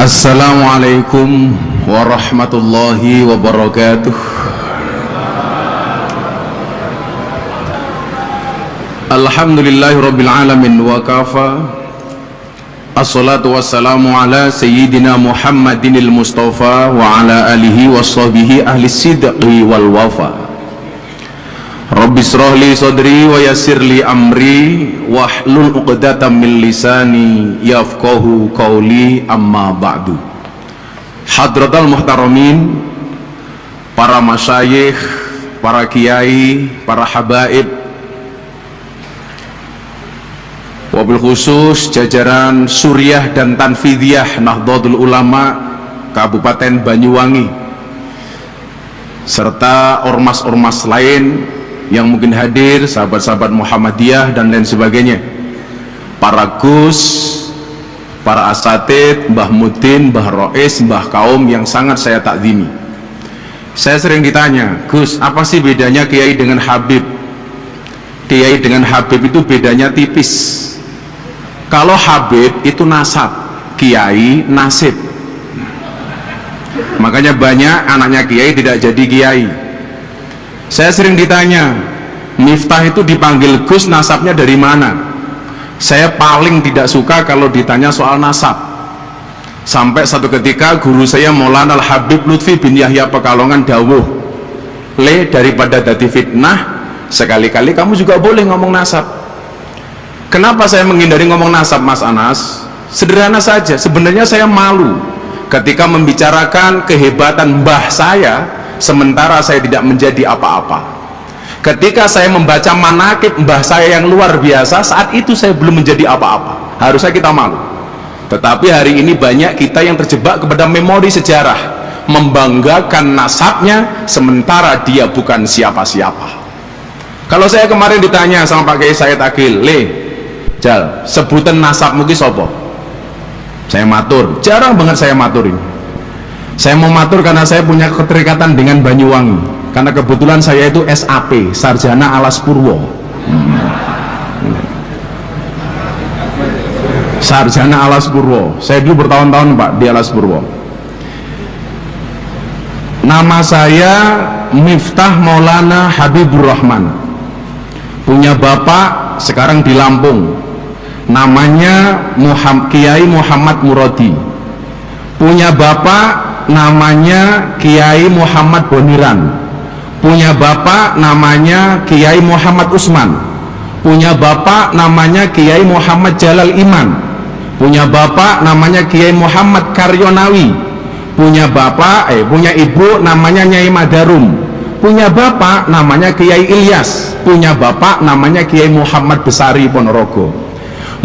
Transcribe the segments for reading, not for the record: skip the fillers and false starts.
Assalamualaikum warahmatullahi wabarakatuh. Alhamdulillahirabbil alamin wa kafa. Assalatu wassalamu ala sayyidina Muhammadinil Mustafa wa ala alihi washabihi ahli sidqi wal wafa. Rabbi shrah li sadri wa yassir li amri wahlul 'uqdatam min lisani yafqahu qawli, amma ba'du. Hadratal muhtaramin, para masyayikh, para kiai, para habaib, wabil khusus jajaran Suriah dan Tanfidiyah Nahdlatul Ulama Kabupaten Banyuwangi, serta ormas-ormas lain yang mungkin hadir, sahabat-sahabat Muhammadiyah dan lain sebagainya, para gus, para asatid, Mbah Mudin, Mbah Rois, Mbah Kaum yang sangat saya takzimi. Saya sering ditanya, Gus, apa sih bedanya kiai dengan habib? Kiai dengan habib itu bedanya tipis. Kalau habib itu nasab, kiai nasib. Makanya banyak anaknya kiai tidak jadi kiai. Saya sering ditanya, Miftah itu dipanggil Gus, nasabnya dari mana? Saya paling tidak suka kalau ditanya soal nasab. Sampai satu ketika guru saya Maulana Al-Habib Lutfi bin Yahya Pekalongan dawuh, le, daripada dadi fitnah, sekali-kali kamu juga boleh ngomong nasab. Kenapa saya menghindari ngomong nasab, Mas Anas? Sederhana saja, sebenarnya saya malu ketika membicarakan kehebatan mbah saya, sementara saya tidak menjadi apa-apa. Ketika saya membaca manaqib mbah saya yang luar biasa, saat itu saya belum menjadi apa-apa. Harusnya kita malu. Tetapi hari ini banyak kita yang terjebak kepada memori sejarah, membanggakan nasabnya sementara dia bukan siapa-siapa. Kalau saya kemarin ditanya sama Pak Kiai Said Agil, le, Jal, sebutan nasabmu ki sapa? Saya matur, jarang banget saya matur ini. Saya mau matur karena saya punya keterikatan dengan Banyuwangi, karena kebetulan saya itu SAP, Sarjana Alas Purwo. Sarjana Alas Purwo. Saya dulu bertahun-tahun Pak di Alas Purwo. Nama saya Miftah Maulana Habibur Rahman. Punya bapak sekarang di Lampung, namanya Kiai Muhammad Muradi. Punya bapak namanya Kiai Muhammad Boniran. Punya bapak namanya Kiai Muhammad Usman. Punya bapak namanya Kiai Muhammad Jalal Iman. Punya bapak namanya Kiai Muhammad Karyonawi. Punya ibu namanya Nyai Madarum. Punya bapak namanya Kiai Ilyas. Punya bapak namanya Kiai Muhammad Besari Ponorogo.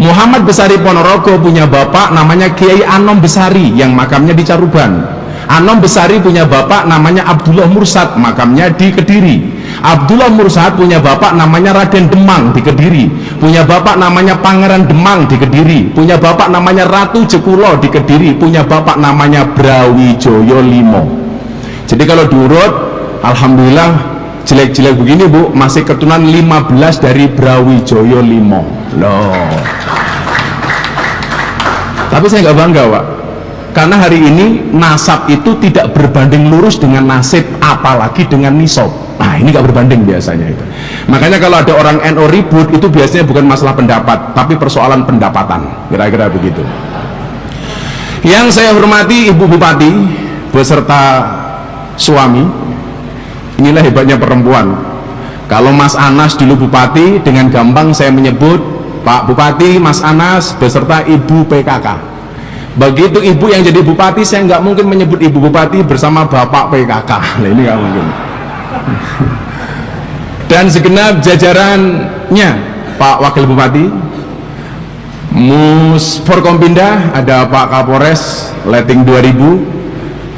Muhammad Besari Ponorogo punya bapak namanya Kiai Anom Besari yang makamnya di Caruban. Anom Besari punya bapak namanya Abdullah Mursad, makamnya di Kediri. Abdullah Mursad punya bapak namanya Raden Demang di Kediri. Punya bapak namanya Pangeran Demang di Kediri. Punya bapak namanya Ratu Jekulo di Kediri. Punya bapak namanya Brawijoyo Limo. Jadi kalau diurut, alhamdulillah jelek-jelek begini Bu, masih keturunan 15 dari Brawijoyo Limo loh. Tapi saya nggak bangga Pak, karena hari ini nasab itu tidak berbanding lurus dengan nasib, apalagi dengan nisab. Nah ini nggak berbanding biasanya itu. Makanya kalau ada orang NU ribut, itu biasanya bukan masalah pendapat, tapi persoalan pendapatan, kira-kira begitu. Yang saya hormati Ibu Bupati beserta suami. Inilah hebatnya perempuan. Kalau Mas Anas dulu bupati, dengan gampang saya menyebut Pak Bupati, Mas Anas beserta Ibu PKK. Begitu Ibu yang jadi bupati, saya nggak mungkin menyebut Ibu Bupati bersama Bapak PKK. Nah, ini nggak mungkin. Dan segenap jajarannya, Pak Wakil Bupati, Forkompinda, ada Pak Kapolres Leting 2000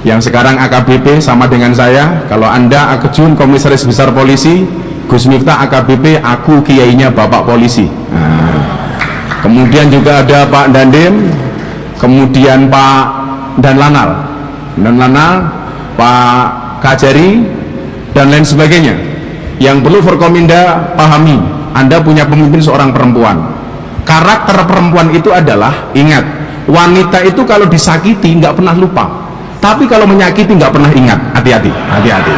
yang sekarang AKBP sama dengan saya. Kalau Anda Akejun Komisaris Besar Polisi, Gus Miftah AKBP, aku kiainya Bapak Polisi. Nah, kemudian juga ada Pak Dandim, kemudian Pak Dan Lanal, Pak Kajari, dan lain sebagainya. Yang perlu Forkominda pahami, Anda punya pemimpin seorang perempuan. Karakter perempuan itu adalah, ingat, wanita itu kalau disakiti nggak pernah lupa, tapi kalau menyakiti nggak pernah ingat. Hati-hati, hati-hati.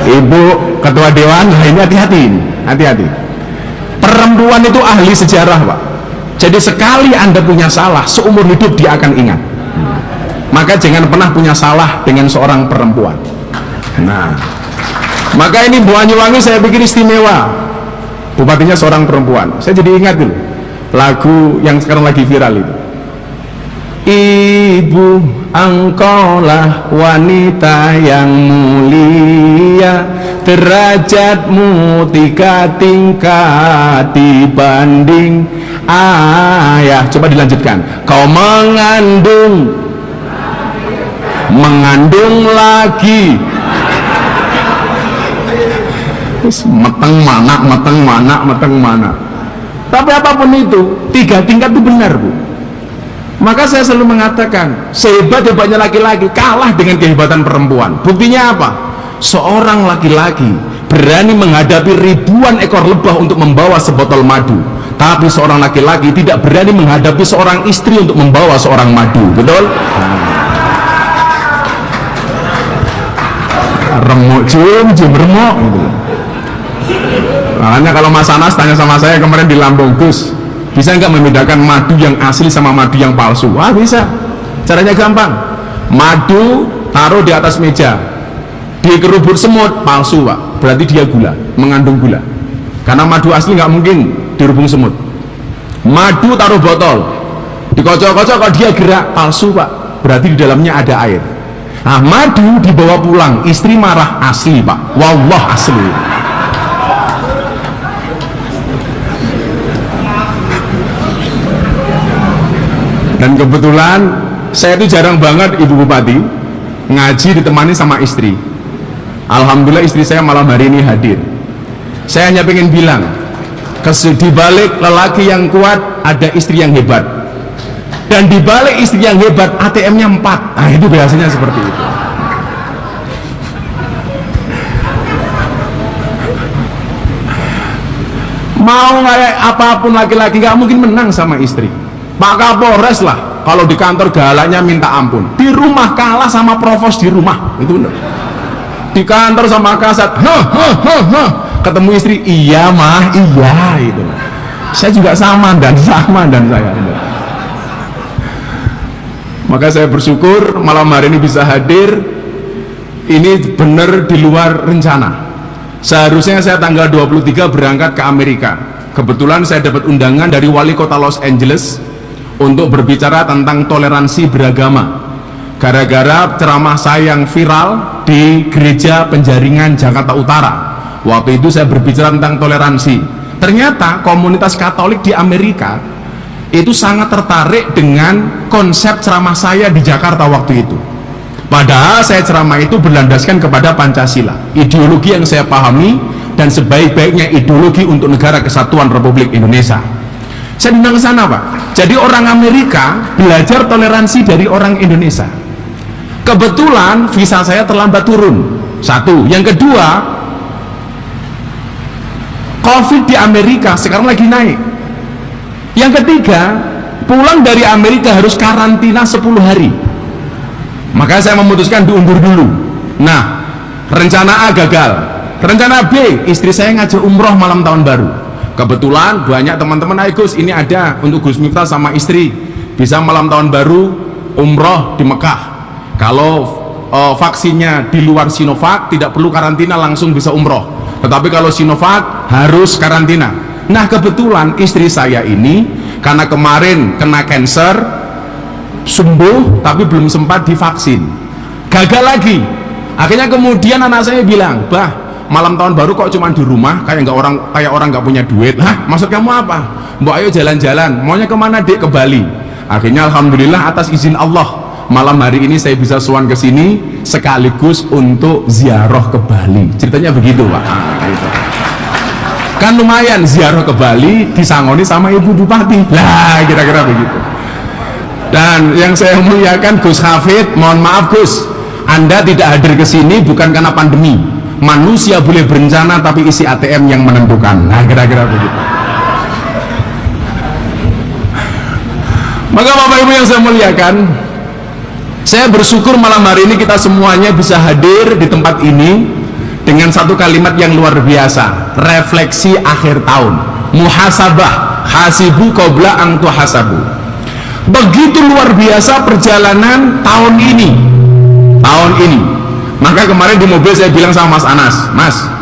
Ibu ketua dewan, ini hati-hati, hati-hati. Perempuan itu ahli sejarah, Pak. Jadi sekali Anda punya salah, seumur hidup dia akan ingat. Maka jangan pernah punya salah dengan seorang perempuan. Nah, maka ini Banyuwangi saya pikir istimewa. Bupatinya seorang perempuan. Saya jadi ingat dulu lagu yang sekarang lagi viral itu. Ibu, engkaulah wanita yang mulia, derajatmu 3 tingkat dibanding ayah. Coba dilanjutkan. Kau mengandung lagi. Meteng mana. Tapi apapun itu, 3 tingkat itu benar, Bu. Maka saya selalu mengatakan, sehebat-hebatnya laki-laki kalah dengan kehebatan perempuan. Buktinya apa? Seorang laki-laki berani menghadapi ribuan ekor lebah untuk membawa sebotol madu, tapi seorang laki-laki tidak berani menghadapi seorang istri untuk membawa seorang madu. Betul? Remuk jum remuk gitu. Makanya kalau Mas Anas tanya sama saya kemarin di Lampung, Gus, bisa nggak membedakan madu yang asli sama madu yang palsu? Wah, bisa. Caranya gampang. Madu taruh di atas meja, dikerubut semut, palsu, Pak. Berarti dia gula, mengandung gula. Karena madu asli nggak mungkin dirubung semut. Madu taruh botol, dikocok-kocok, kalau dia gerak, palsu, Pak. Berarti di dalamnya ada air. Nah, madu dibawa pulang, istri marah, asli, Pak. Wallah, asli. Dan kebetulan saya itu jarang banget, Ibu Bupati, ngaji ditemani sama istri. Alhamdulillah istri saya malam hari ini hadir. Saya hanya pengen bilang, di balik lelaki yang kuat ada istri yang hebat, dan di balik istri yang hebat ATM-nya 4. Nah, itu biasanya seperti itu. Mau kayak apapun laki-laki nggak mungkin menang sama istri. Pak Kapolres lah, kalau di kantor galaknya minta ampun, di rumah kalah sama provos di rumah, itu benar. Di kantor sama kasat, ketemu istri, iya mah, iya, itu. Saya juga sama dan saya. Maka saya bersyukur malam hari ini bisa hadir. Ini benar di luar rencana. Seharusnya saya tanggal 23 berangkat ke Amerika. Kebetulan saya dapat undangan dari wali kota Los Angeles untuk berbicara tentang toleransi beragama. Gara-gara ceramah saya yang viral di gereja Penjaringan Jakarta Utara, waktu itu saya berbicara tentang toleransi. Ternyata komunitas Katolik di Amerika itu sangat tertarik dengan konsep ceramah saya di Jakarta waktu itu. Padahal saya ceramah itu berlandaskan kepada Pancasila, ideologi yang saya pahami dan sebaik-baiknya ideologi untuk negara kesatuan Republik Indonesia. Saya diundang ke sana, Pak. Jadi orang Amerika belajar toleransi dari orang Indonesia. Kebetulan visa saya terlambat turun. Satu. Yang kedua, COVID di Amerika sekarang lagi naik. Yang ketiga, pulang dari Amerika harus karantina 10 hari. Maka saya memutuskan diundur dulu. Nah, rencana A gagal. Rencana B, istri saya ngajak umroh malam tahun baru. Kebetulan banyak teman-teman, ayo Gus, ini ada untuk Gus Miftah sama istri, bisa malam tahun baru umroh di Mekah. Kalau vaksinnya di luar Sinovac tidak perlu karantina, langsung bisa umroh. Tetapi kalau Sinovac harus karantina. Nah, kebetulan istri saya ini karena kemarin kena cancer, sembuh tapi belum sempat divaksin, gagal lagi. Akhirnya kemudian anak saya bilang, "Bah, malam tahun baru kok cuma di rumah, kayak orang nggak punya duit." Hah, maksud kamu apa? Mbak, ayo jalan-jalan. Maunya kemana, Dek? Ke Bali. Akhirnya alhamdulillah atas izin Allah, malam hari ini saya bisa sowan ke sini sekaligus untuk ziarah ke Bali. Ceritanya begitu, Pak. Gitu. Kan lumayan ziarah ke Bali disangoni sama Ibu Bupati. Lah, kira-kira begitu. Dan yang saya muliakan Gus Hafid, mohon maaf Gus, Anda tidak hadir ke sini bukan karena pandemi. Manusia boleh berencana tapi isi ATM yang menentukan. Nah, kira-kira begitu. Maka Bapak Ibu yang saya muliakan, saya bersyukur malam hari ini kita semuanya bisa hadir di tempat ini dengan satu kalimat yang luar biasa, refleksi akhir tahun, muhasabah, hasibu qabla an tuhasabu. Begitu luar biasa perjalanan tahun ini. Maka kemarin di mobil saya bilang sama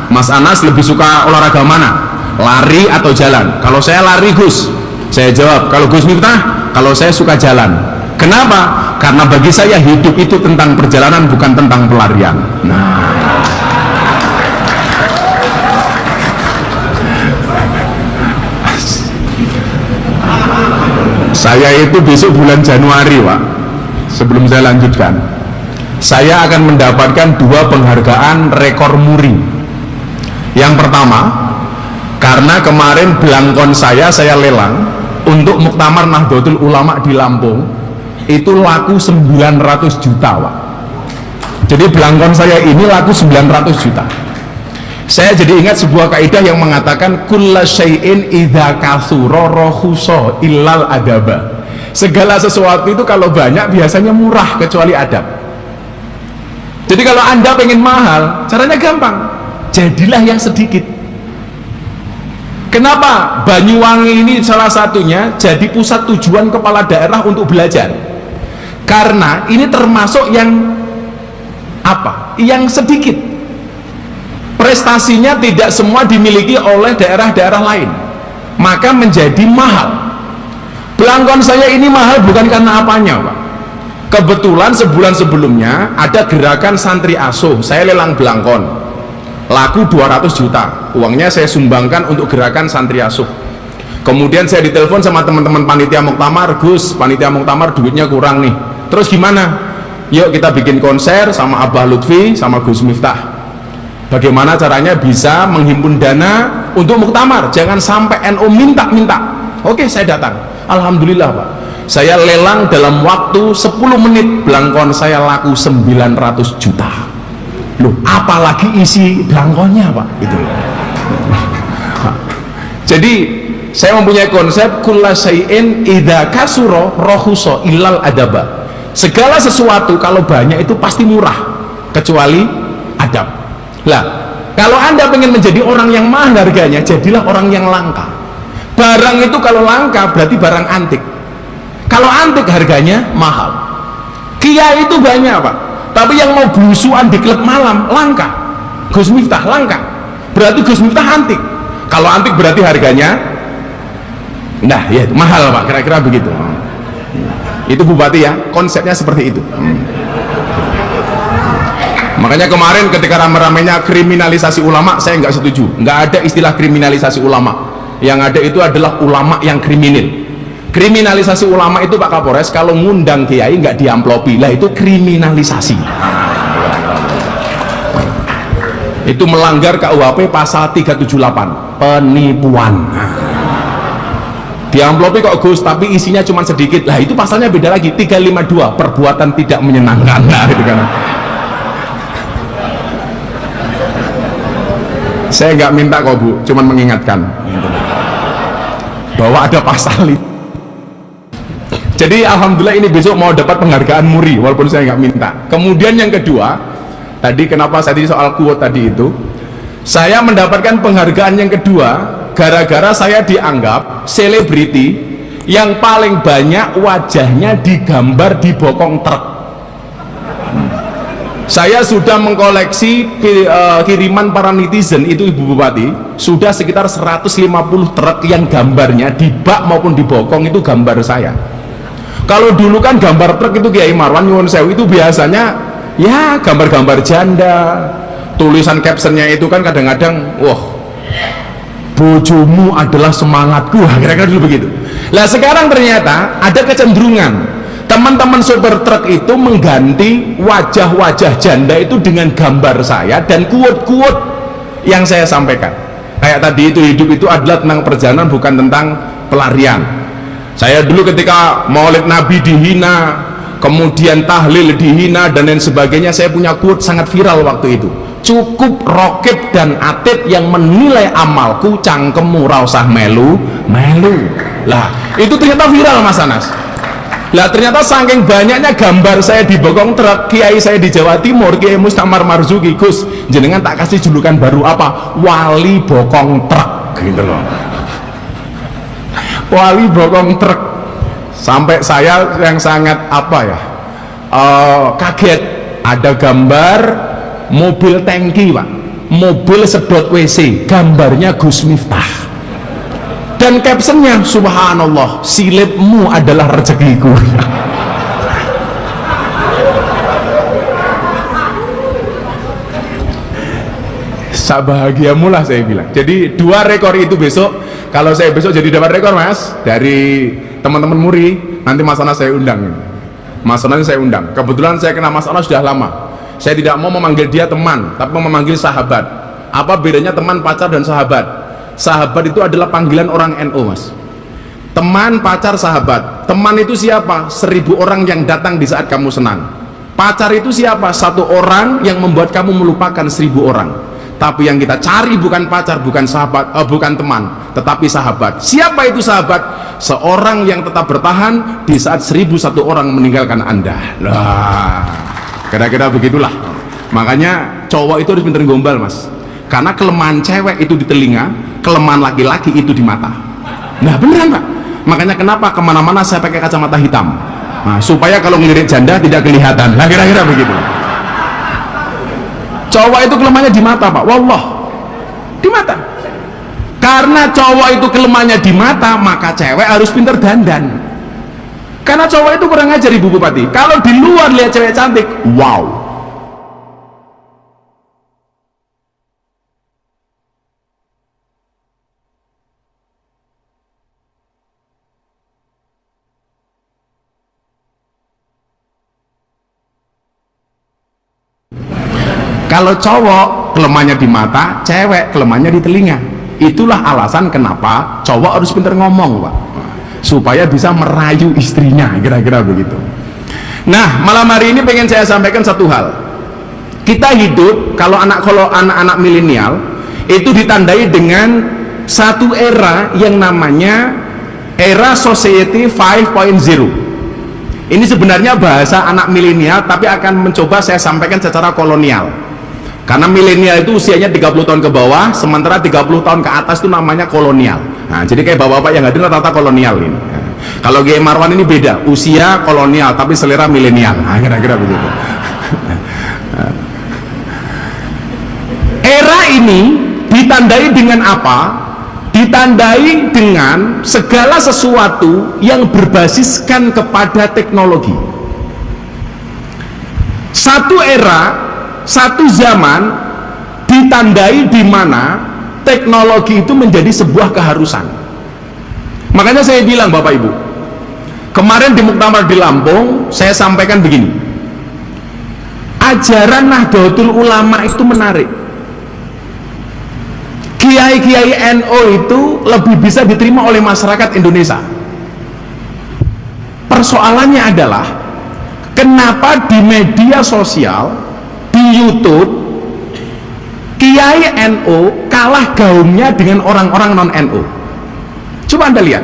Mas Anas lebih suka olahraga mana? Lari atau jalan? Kalau saya lari Gus, saya jawab. Kalau Gus Miftah, kalau saya suka jalan. Kenapa? Karena bagi saya hidup itu tentang perjalanan, bukan tentang pelarian. Nah, saya itu besok bulan Januari Pak, sebelum saya lanjutkan, saya akan mendapatkan 2 penghargaan rekor muri. Yang pertama, karena kemarin belangkon saya lelang untuk Muktamar Nahdlatul Ulama di Lampung, itu laku 900 juta Pak. Jadi belangkon saya ini laku 900 juta. Saya jadi ingat sebuah kaidah yang mengatakan kulla syai'in idza katsura rakhusa illal adaba. Segala sesuatu itu kalau banyak biasanya murah kecuali adab. Jadi kalau Anda pengen mahal, caranya gampang. Jadilah yang sedikit. Kenapa Banyuwangi ini salah satunya jadi pusat tujuan kepala daerah untuk belajar? Karena ini termasuk yang apa? Yang sedikit. Prestasinya tidak semua dimiliki oleh daerah-daerah lain, maka menjadi mahal. Belangkon saya ini mahal bukan karena apanya Pak. Kebetulan sebulan sebelumnya ada gerakan santri asuh, saya lelang belangkon, laku 200 juta. Uangnya saya sumbangkan untuk gerakan santri asuh. Kemudian saya ditelepon sama teman-teman panitia Muktamar, Gus, panitia Muktamar duitnya kurang nih, terus gimana? Yuk kita bikin konser sama Abah Lutfi sama Gus Miftah. Bagaimana caranya bisa menghimpun dana untuk Muktamar, jangan sampai NU minta-minta. Oke, saya datang, alhamdulillah Pak, saya lelang dalam waktu 10 menit belangkon saya laku 900 juta. Loh, apalagi isi belangkonnya Pak, itu. Jadi saya mempunyai konsep kulla syai'in idza kasura rakhusa illal adaba. Segala sesuatu kalau banyak itu pasti murah kecuali adab. Lah, kalau Anda pengen menjadi orang yang mahal harganya, jadilah orang yang langka. Barang itu kalau langka berarti barang antik. Kalau antik harganya mahal. Kiai itu banyak Pak, tapi yang mau belusuan di klub malam langka. Gus Miftah langka, berarti Gus Miftah antik. Kalau antik berarti harganya, nah ya mahal Pak, kira-kira begitu. Itu Bupati ya, konsepnya seperti itu. Makanya kemarin ketika rame-ramenya kriminalisasi ulama, saya nggak setuju. Nggak ada istilah kriminalisasi ulama. Yang ada itu adalah ulama yang kriminal. Kriminalisasi ulama itu Pak Kapolres, kalau ngundang kiai nggak diamplopi, lah itu kriminalisasi. Itu melanggar KUHP pasal 378, penipuan. Diamplopi kok Gus, tapi isinya cuma sedikit, lah itu pasalnya beda lagi, 352, perbuatan tidak menyenangkan. Nah, itu kan. Saya nggak minta kok Bu, cuman mengingatkan bahwa ada pasal itu. Jadi alhamdulillah ini besok mau dapat penghargaan muri walaupun saya nggak minta. Kemudian yang kedua, tadi kenapa saya tadi soal quote tadi itu, saya mendapatkan penghargaan yang kedua gara-gara saya dianggap selebriti yang paling banyak wajahnya digambar di bokong truk. Saya sudah mengkoleksi kiriman para netizen itu Ibu Bupati, sudah sekitar 150 truk yang gambarnya di bak maupun di bokong itu gambar saya. Kalau dulu kan gambar truk itu Kiai Marwan Nyuwun Sewu itu biasanya ya gambar-gambar janda, tulisan captionnya itu kan kadang-kadang wah bojomu adalah semangatku, kira-kira dulu begitu. Lah sekarang ternyata ada kecenderungan teman-teman sopir truk itu mengganti wajah-wajah janda itu dengan gambar saya dan quote-quote yang saya sampaikan. Kayak tadi itu, hidup itu adalah tentang perjalanan bukan tentang pelarian. Saya dulu ketika Maulid Nabi dihina, kemudian tahlil dihina dan lain sebagainya, saya punya quote sangat viral waktu itu. Cukup Rokib dan Atid yang menilai amalku, cangkemmu ra usah melu. Lah, itu ternyata viral Mas Anas. Lah ternyata saking banyaknya gambar saya di bokong truk, kiai saya di Jawa Timur, Kiai Mustamar Marzuki, Gus, jenengan tak kasih julukan baru apa? Wali bokong truk, gitu loh. Wali bokong truk. Sampai saya yang sangat kaget, ada gambar mobil tangki Pak, mobil sedot WC, gambarnya Gus Miftah, dan captionnya subhanallah, silipmu adalah rezekiku. Sabahagiamu lah saya bilang. Jadi 2 rekor itu besok, kalau saya besok jadi dapat rekor Mas, dari teman-teman Muri, nanti Mas Anas saya undang. Mas Anas saya undang, kebetulan saya kenal Mas Anas sudah lama. Saya tidak mau memanggil dia teman, tapi memanggil sahabat. Apa bedanya teman, pacar, dan sahabat? Sahabat itu adalah panggilan orang NU Mas. Teman, pacar, sahabat. Teman itu siapa? 1000 orang yang datang di saat kamu senang. Pacar itu siapa? 1 orang yang membuat kamu melupakan 1000 orang. Tapi yang kita cari bukan pacar, bukan sahabat, bukan teman, tetapi sahabat. Siapa itu sahabat? Seorang yang tetap bertahan di saat 1001 orang meninggalkan Anda. Lah, kira-kira begitulah. Makanya cowok itu harus pinter gombal Mas, karena kelemahan cewek itu di telinga, kelemahan laki-laki itu di mata. Nah beneran Pak. Makanya kenapa kemana-mana saya pakai kacamata hitam, nah, supaya kalau ngelirik janda tidak kelihatan. Nah kira-kira begitu. Cowok itu kelemahannya di mata Pak, wallah, di mata. Karena cowok itu kelemahannya di mata, maka cewek harus pinter dandan. Karena cowok itu kurang ajar Ibu Bupati. Kalau di luar lihat cewek cantik, wow. Kalau cowok kelemahannya di mata, cewek kelemahannya di telinga. Itulah alasan kenapa cowok harus pinter ngomong Pak, supaya bisa merayu istrinya, kira-kira begitu. Nah malam hari ini pengen saya sampaikan satu hal. Kita hidup, kalau anak-anak milenial itu ditandai dengan satu era yang namanya era society 5.0. Ini sebenarnya bahasa anak milenial, tapi akan mencoba saya sampaikan secara kolonial. Karena milenial itu usianya 30 tahun ke bawah, sementara 30 tahun ke atas itu namanya kolonial. Nah, jadi kayak bapak-bapak yang hadir rata-rata kolonial ini. Nah, kalau Kiai Marwan ini beda, usia kolonial tapi selera milenial. Nah, kira-kira begitu. Era ini ditandai dengan apa? Ditandai dengan segala sesuatu yang berbasiskan kepada teknologi. Satu era, satu zaman ditandai di mana teknologi itu menjadi sebuah keharusan. Makanya saya bilang Bapak Ibu, kemarin di muktamar di Lampung saya sampaikan begini, ajaran Nahdlatul Ulama itu menarik. Kiai-kiai NU itu lebih bisa diterima oleh masyarakat Indonesia. Persoalannya adalah kenapa di media sosial, di YouTube, Kiai NU kalah gaungnya dengan orang-orang non-NU. Coba Anda lihat,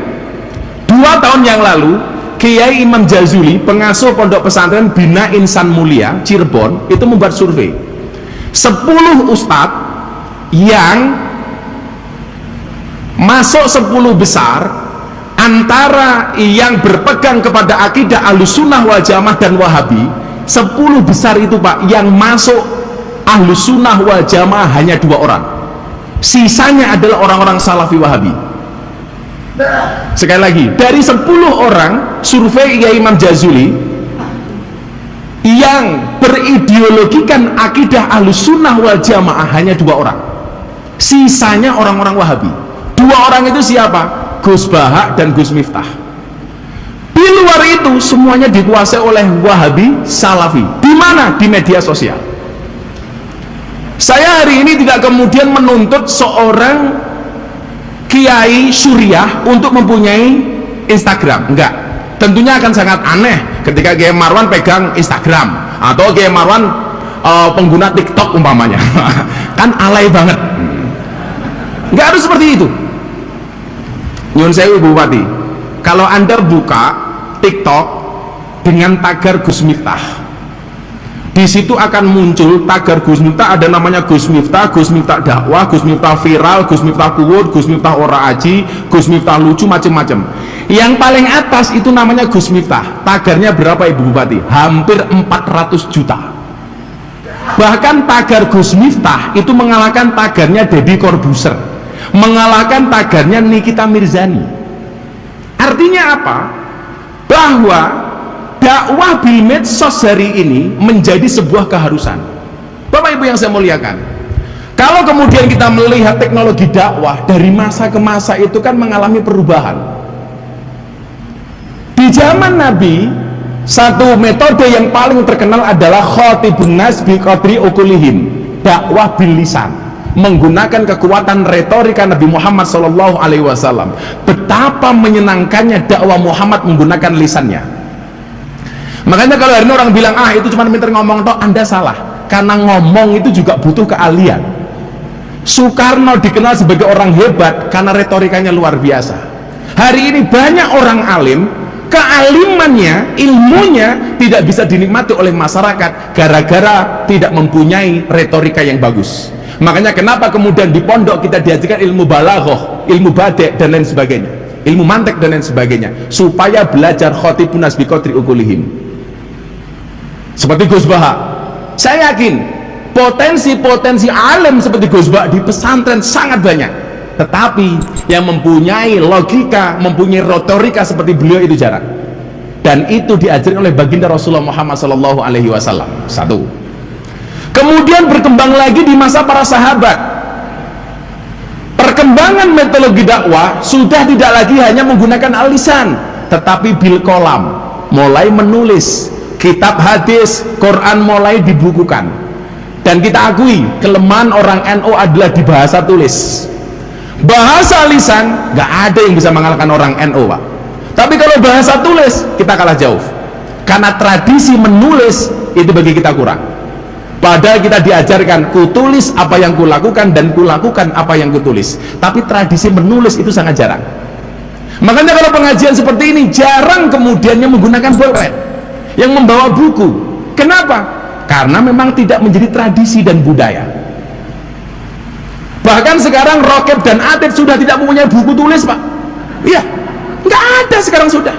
2 tahun yang lalu Kiai Imam Jazuli, pengasuh pondok pesantren Bina Insan Mulia Cirebon, itu membuat survei 10 ustadz yang masuk 10 besar antara yang berpegang kepada akidah Ahlussunnah wal Jamaah dan Wahabi. 10 besar itu Pak, yang masuk Ahlussunnah wal Jamaah hanya 2 orang, sisanya adalah orang-orang Salafi Wahabi. Sekali lagi, dari 10 orang survei Kiai Imam Jazuli yang berideologikan akidah Ahlussunnah wal Jamaah hanya 2 orang, sisanya orang-orang Wahabi. 2 orang itu siapa? Gus Bahak dan Gus Miftah. Di luar itu semuanya dikuasai oleh Wahabi Salafi. Di mana? Di media sosial. Saya hari ini tidak kemudian menuntut seorang kiai syuriah untuk mempunyai Instagram? Enggak. Tentunya akan sangat aneh ketika Kiai Marwan pegang Instagram atau Kiai Marwan pengguna TikTok umpamanya. Kan alay banget. Enggak harus seperti itu. Nyun sewu Bu Bupati, kalau Anda buka TikTok dengan tagar Gus Miftah, di situ akan muncul tagar Gus Miftah, ada namanya Gus Miftah dakwah, Gus Miftah viral, Gus Miftah kuwut, Gus Miftah ora aji, Gus Miftah lucu, macam-macam. Yang paling atas itu namanya Gus Miftah. Tagarnya berapa Ibu Bupati? Hampir 400 juta. Bahkan tagar Gus Miftah itu mengalahkan tagarnya Deddy Corbuzier, mengalahkan tagarnya Nikita Mirzani. Artinya apa? Bahwa dakwah bil medsos hari ini menjadi sebuah keharusan. Bapak Ibu yang saya muliakan, kalau kemudian kita melihat teknologi dakwah dari masa ke masa itu kan mengalami perubahan. Di zaman Nabi, satu metode yang paling terkenal adalah khotibun nas bi qadri ukulihim, dakwah bil lisan, menggunakan kekuatan retorika Nabi Muhammad SAW. Betapa menyenangkannya dakwah Muhammad menggunakan lisannya. Makanya kalau hari ini orang bilang itu cuma pinter ngomong toh, Anda salah, karena ngomong itu juga butuh keahlian. Soekarno dikenal sebagai orang hebat karena retorikanya luar biasa. Hari ini banyak orang alim, kealimannya, ilmunya tidak bisa dinikmati oleh masyarakat gara-gara tidak mempunyai retorika yang bagus. Makanya kenapa kemudian di pondok kita diajarkan ilmu balaghah, ilmu badi' dan lain sebagainya, ilmu mantek dan lain sebagainya, supaya belajar khotibun nas bi qadri ukulihim. Seperti Gus Baha, saya yakin potensi-potensi alim seperti Gus Baha di pesantren sangat banyak, tetapi yang mempunyai logika, mempunyai retorika seperti beliau itu jarang. Dan itu diajarkan oleh baginda Rasulullah Muhammad SAW. Satu. Kemudian berkembang lagi di masa para sahabat. Perkembangan metodologi dakwah sudah tidak lagi hanya menggunakan alisan, tetapi bil kolam, mulai menulis kitab hadis, Quran mulai dibukukan. Dan kita akui kelemahan orang NU adalah di bahasa tulis. Bahasa lisan nggak ada yang bisa mengalahkan orang NU, Pak. Tapi kalau bahasa tulis kita kalah jauh, karena tradisi menulis itu bagi kita kurang. Padahal kita diajarkan kutulis apa yang kulakukan dan kulakukan apa yang kutulis, tapi tradisi menulis itu sangat jarang. Makanya kalau pengajian seperti ini jarang kemudiannya menggunakan bolpen yang membawa buku. Kenapa? Karena memang tidak menjadi tradisi dan budaya. Bahkan sekarang Rokib dan Atid sudah tidak mempunyai buku tulis, Pak. Iya, nggak ada sekarang sudah.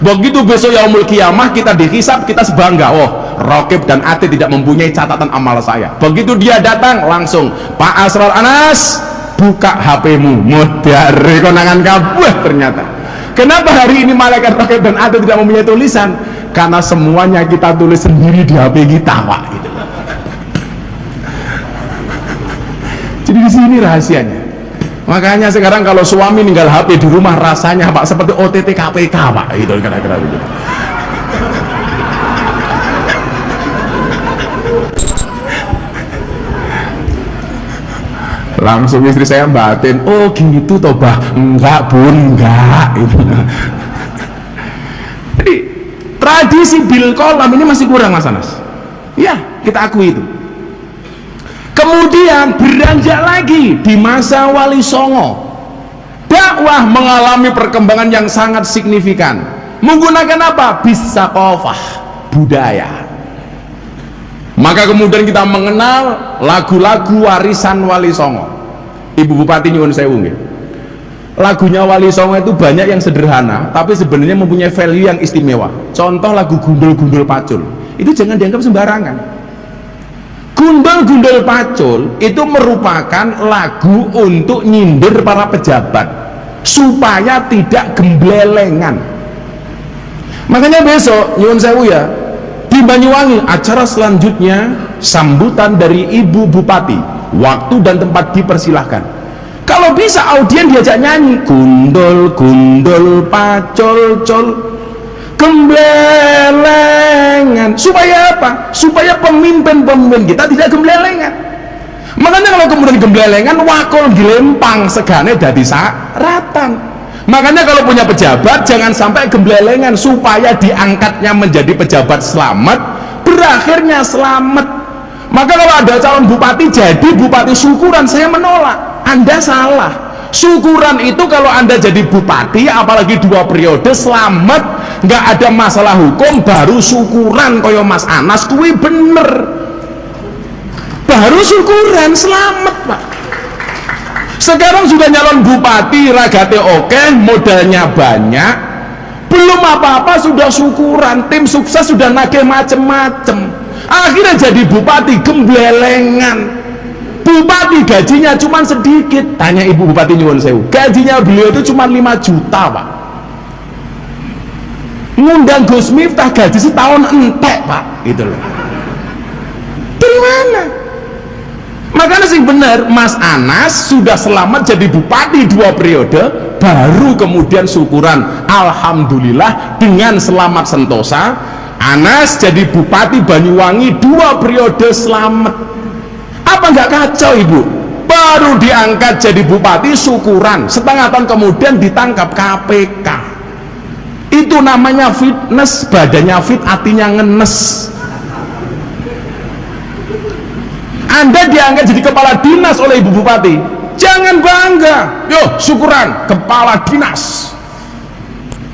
Begitu besok yaumul kiamah kita dihisab, kita sebangga, oh Rokib dan Atid tidak mempunyai catatan amal saya. Begitu dia datang langsung, Pak Asrul Anas, buka HP-mu, mudare konangan kabeh ternyata. Kenapa hari ini malaikat Rokib dan Atid tidak mempunyai tulisan? Karena semuanya kita tulis sendiri di HP kita, Pak. Gitu. Jadi di sini rahasianya. Makanya sekarang kalau suami ninggal HP di rumah rasanya, Pak, seperti OTT KPK, Pak. Gitu kira-kira begitu. Langsung istri saya batin, oh gitu toh, Bah. Enggak, Bun, enggak. Gitu. Jadi tradisi bil kolam ini masih kurang, Mas Anas. Ya, kita akui itu. Kemudian beranjak lagi di masa Wali Songo, dakwah mengalami perkembangan yang sangat signifikan. Menggunakan apa? Bisaqofah, budaya. Maka kemudian kita mengenal lagu-lagu warisan Wali Songo. Ibu Bupati nyuwun sewu nggih. Lagunya Wali Songo itu banyak yang sederhana, tapi sebenarnya mempunyai value yang istimewa. Contoh lagu Gundul-Gundul Pacul, itu jangan dianggap sembarangan. Gundul-Gundul Pacul itu merupakan lagu untuk nyindir para pejabat supaya tidak gemblelengan. Makanya besok nyuwun sewu ya, di Banyuwangi acara selanjutnya sambutan dari Ibu Bupati, waktu dan tempat dipersilahkan. Kalau bisa audien diajak nyanyi Gundul Gundul Pacul Cul gemblelengan. Supaya apa? Supaya pemimpin-pemimpin kita tidak gemblelengan. Makanya kalau kemudian gemblelengan wakul dilempang segane dadi saratan. Makanya kalau punya pejabat jangan sampai gemblelengan, supaya diangkatnya menjadi pejabat selamat, berakhirnya selamat. Maka kalau ada calon bupati jadi bupati syukuran, saya menolak. Anda salah. Syukuran itu kalau Anda jadi bupati, apalagi 2 periode, selamat, nggak ada masalah hukum, baru syukuran. Koyo Mas Anas kuwi bener, baru syukuran, selamat Pak. Sekarang sudah nyalon bupati, ragate oke, modalnya banyak, belum apa-apa sudah syukuran, tim sukses sudah nagih macem-macem, akhirnya jadi bupati gemblelengan. Bupati gajinya cuma sedikit. Tanya ibu bupati nyuwun sewu, gajinya beliau itu cuma 5 juta Pak. Ngundang Gus Miftah gaji setahun entek Pak, gitu loh. Dari mana? Makanya sih benar, Mas Anas sudah selamat jadi bupati 2 periode, baru kemudian syukuran. Alhamdulillah dengan selamat sentosa, Anas jadi bupati Banyuwangi 2 periode selamat. Apa nggak kacau ibu? Baru diangkat jadi bupati syukuran, setengah tahun kemudian ditangkap KPK. Itu namanya fitness, badannya fit, hatinya ngenes. Anda diangkat jadi kepala dinas oleh ibu bupati, jangan bangga. Yo, syukuran kepala dinas.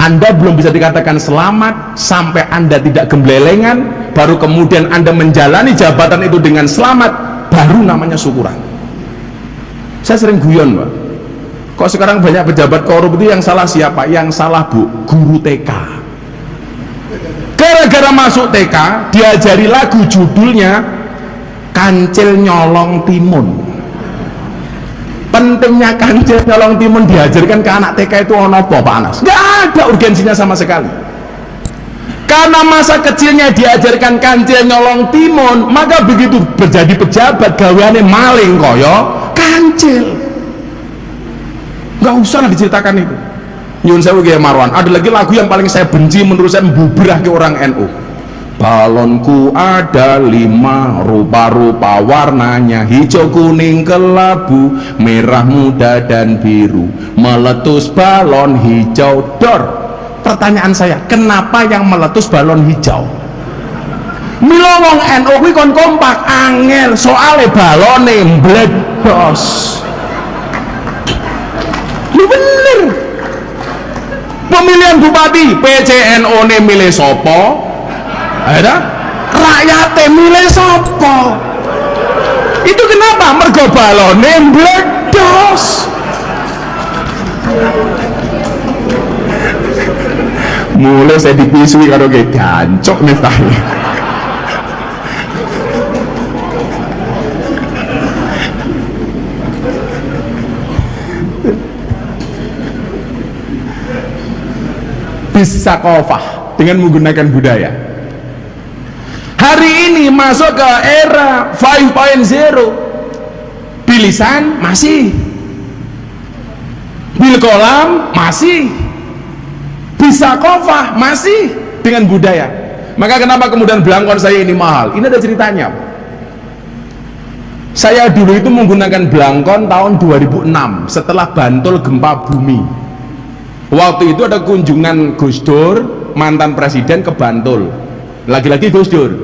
Anda belum bisa dikatakan selamat sampai Anda tidak gemblelengan, baru kemudian Anda menjalani jabatan itu dengan selamat, baru namanya syukuran. Saya sering guyon Pak, kok sekarang banyak pejabat korup itu yang salah siapa? Yang salah Bu, guru TK. Gara-gara masuk TK diajari lagu judulnya Kancil Nyolong Timun. Pentingnya kancil nyolong timun diajarkan ke anak TK itu ono apa Pak Anas? Nggak ada urgensinya sama sekali. Karena masa kecilnya diajarkan kancil nyolong timun, maka begitu menjadi pejabat gaweane maling koyo kancil. Nggak usah lah diceritakan itu. Nyun sewu Kiai Marwan, ada lagi lagu yang paling saya benci, menurut saya membubrah ke orang NU. Balonku ada 5, rupa-rupa warnanya, hijau, kuning, kelabu, merah muda dan biru, meletus balon hijau dor. Pertanyaan saya, kenapa yang meletus balon hijau? Mila wong NU kuwi kon kompak angel, soale balone mbledos. Lu bener. Pemilihan bupati PCNO ne milih sopo? Ada rakyatnya milih sopo. Itu kenapa? Mergo balone mbledos. Mulai saya dipisui karo ge gancok nih tadi. Bisa kofah dengan menggunakan budaya. Hari ini masuk ke era 5.0. Bilisan masih, bil kolam masih, bisa kofah masih dengan budaya. Maka kenapa kemudian belangkon saya ini mahal? Ini ada ceritanya. Saya dulu itu menggunakan belangkon tahun 2006 setelah Bantul gempa bumi. Waktu itu ada kunjungan Gus Dur, mantan presiden, ke Bantul. Lagi-lagi Gus Dur.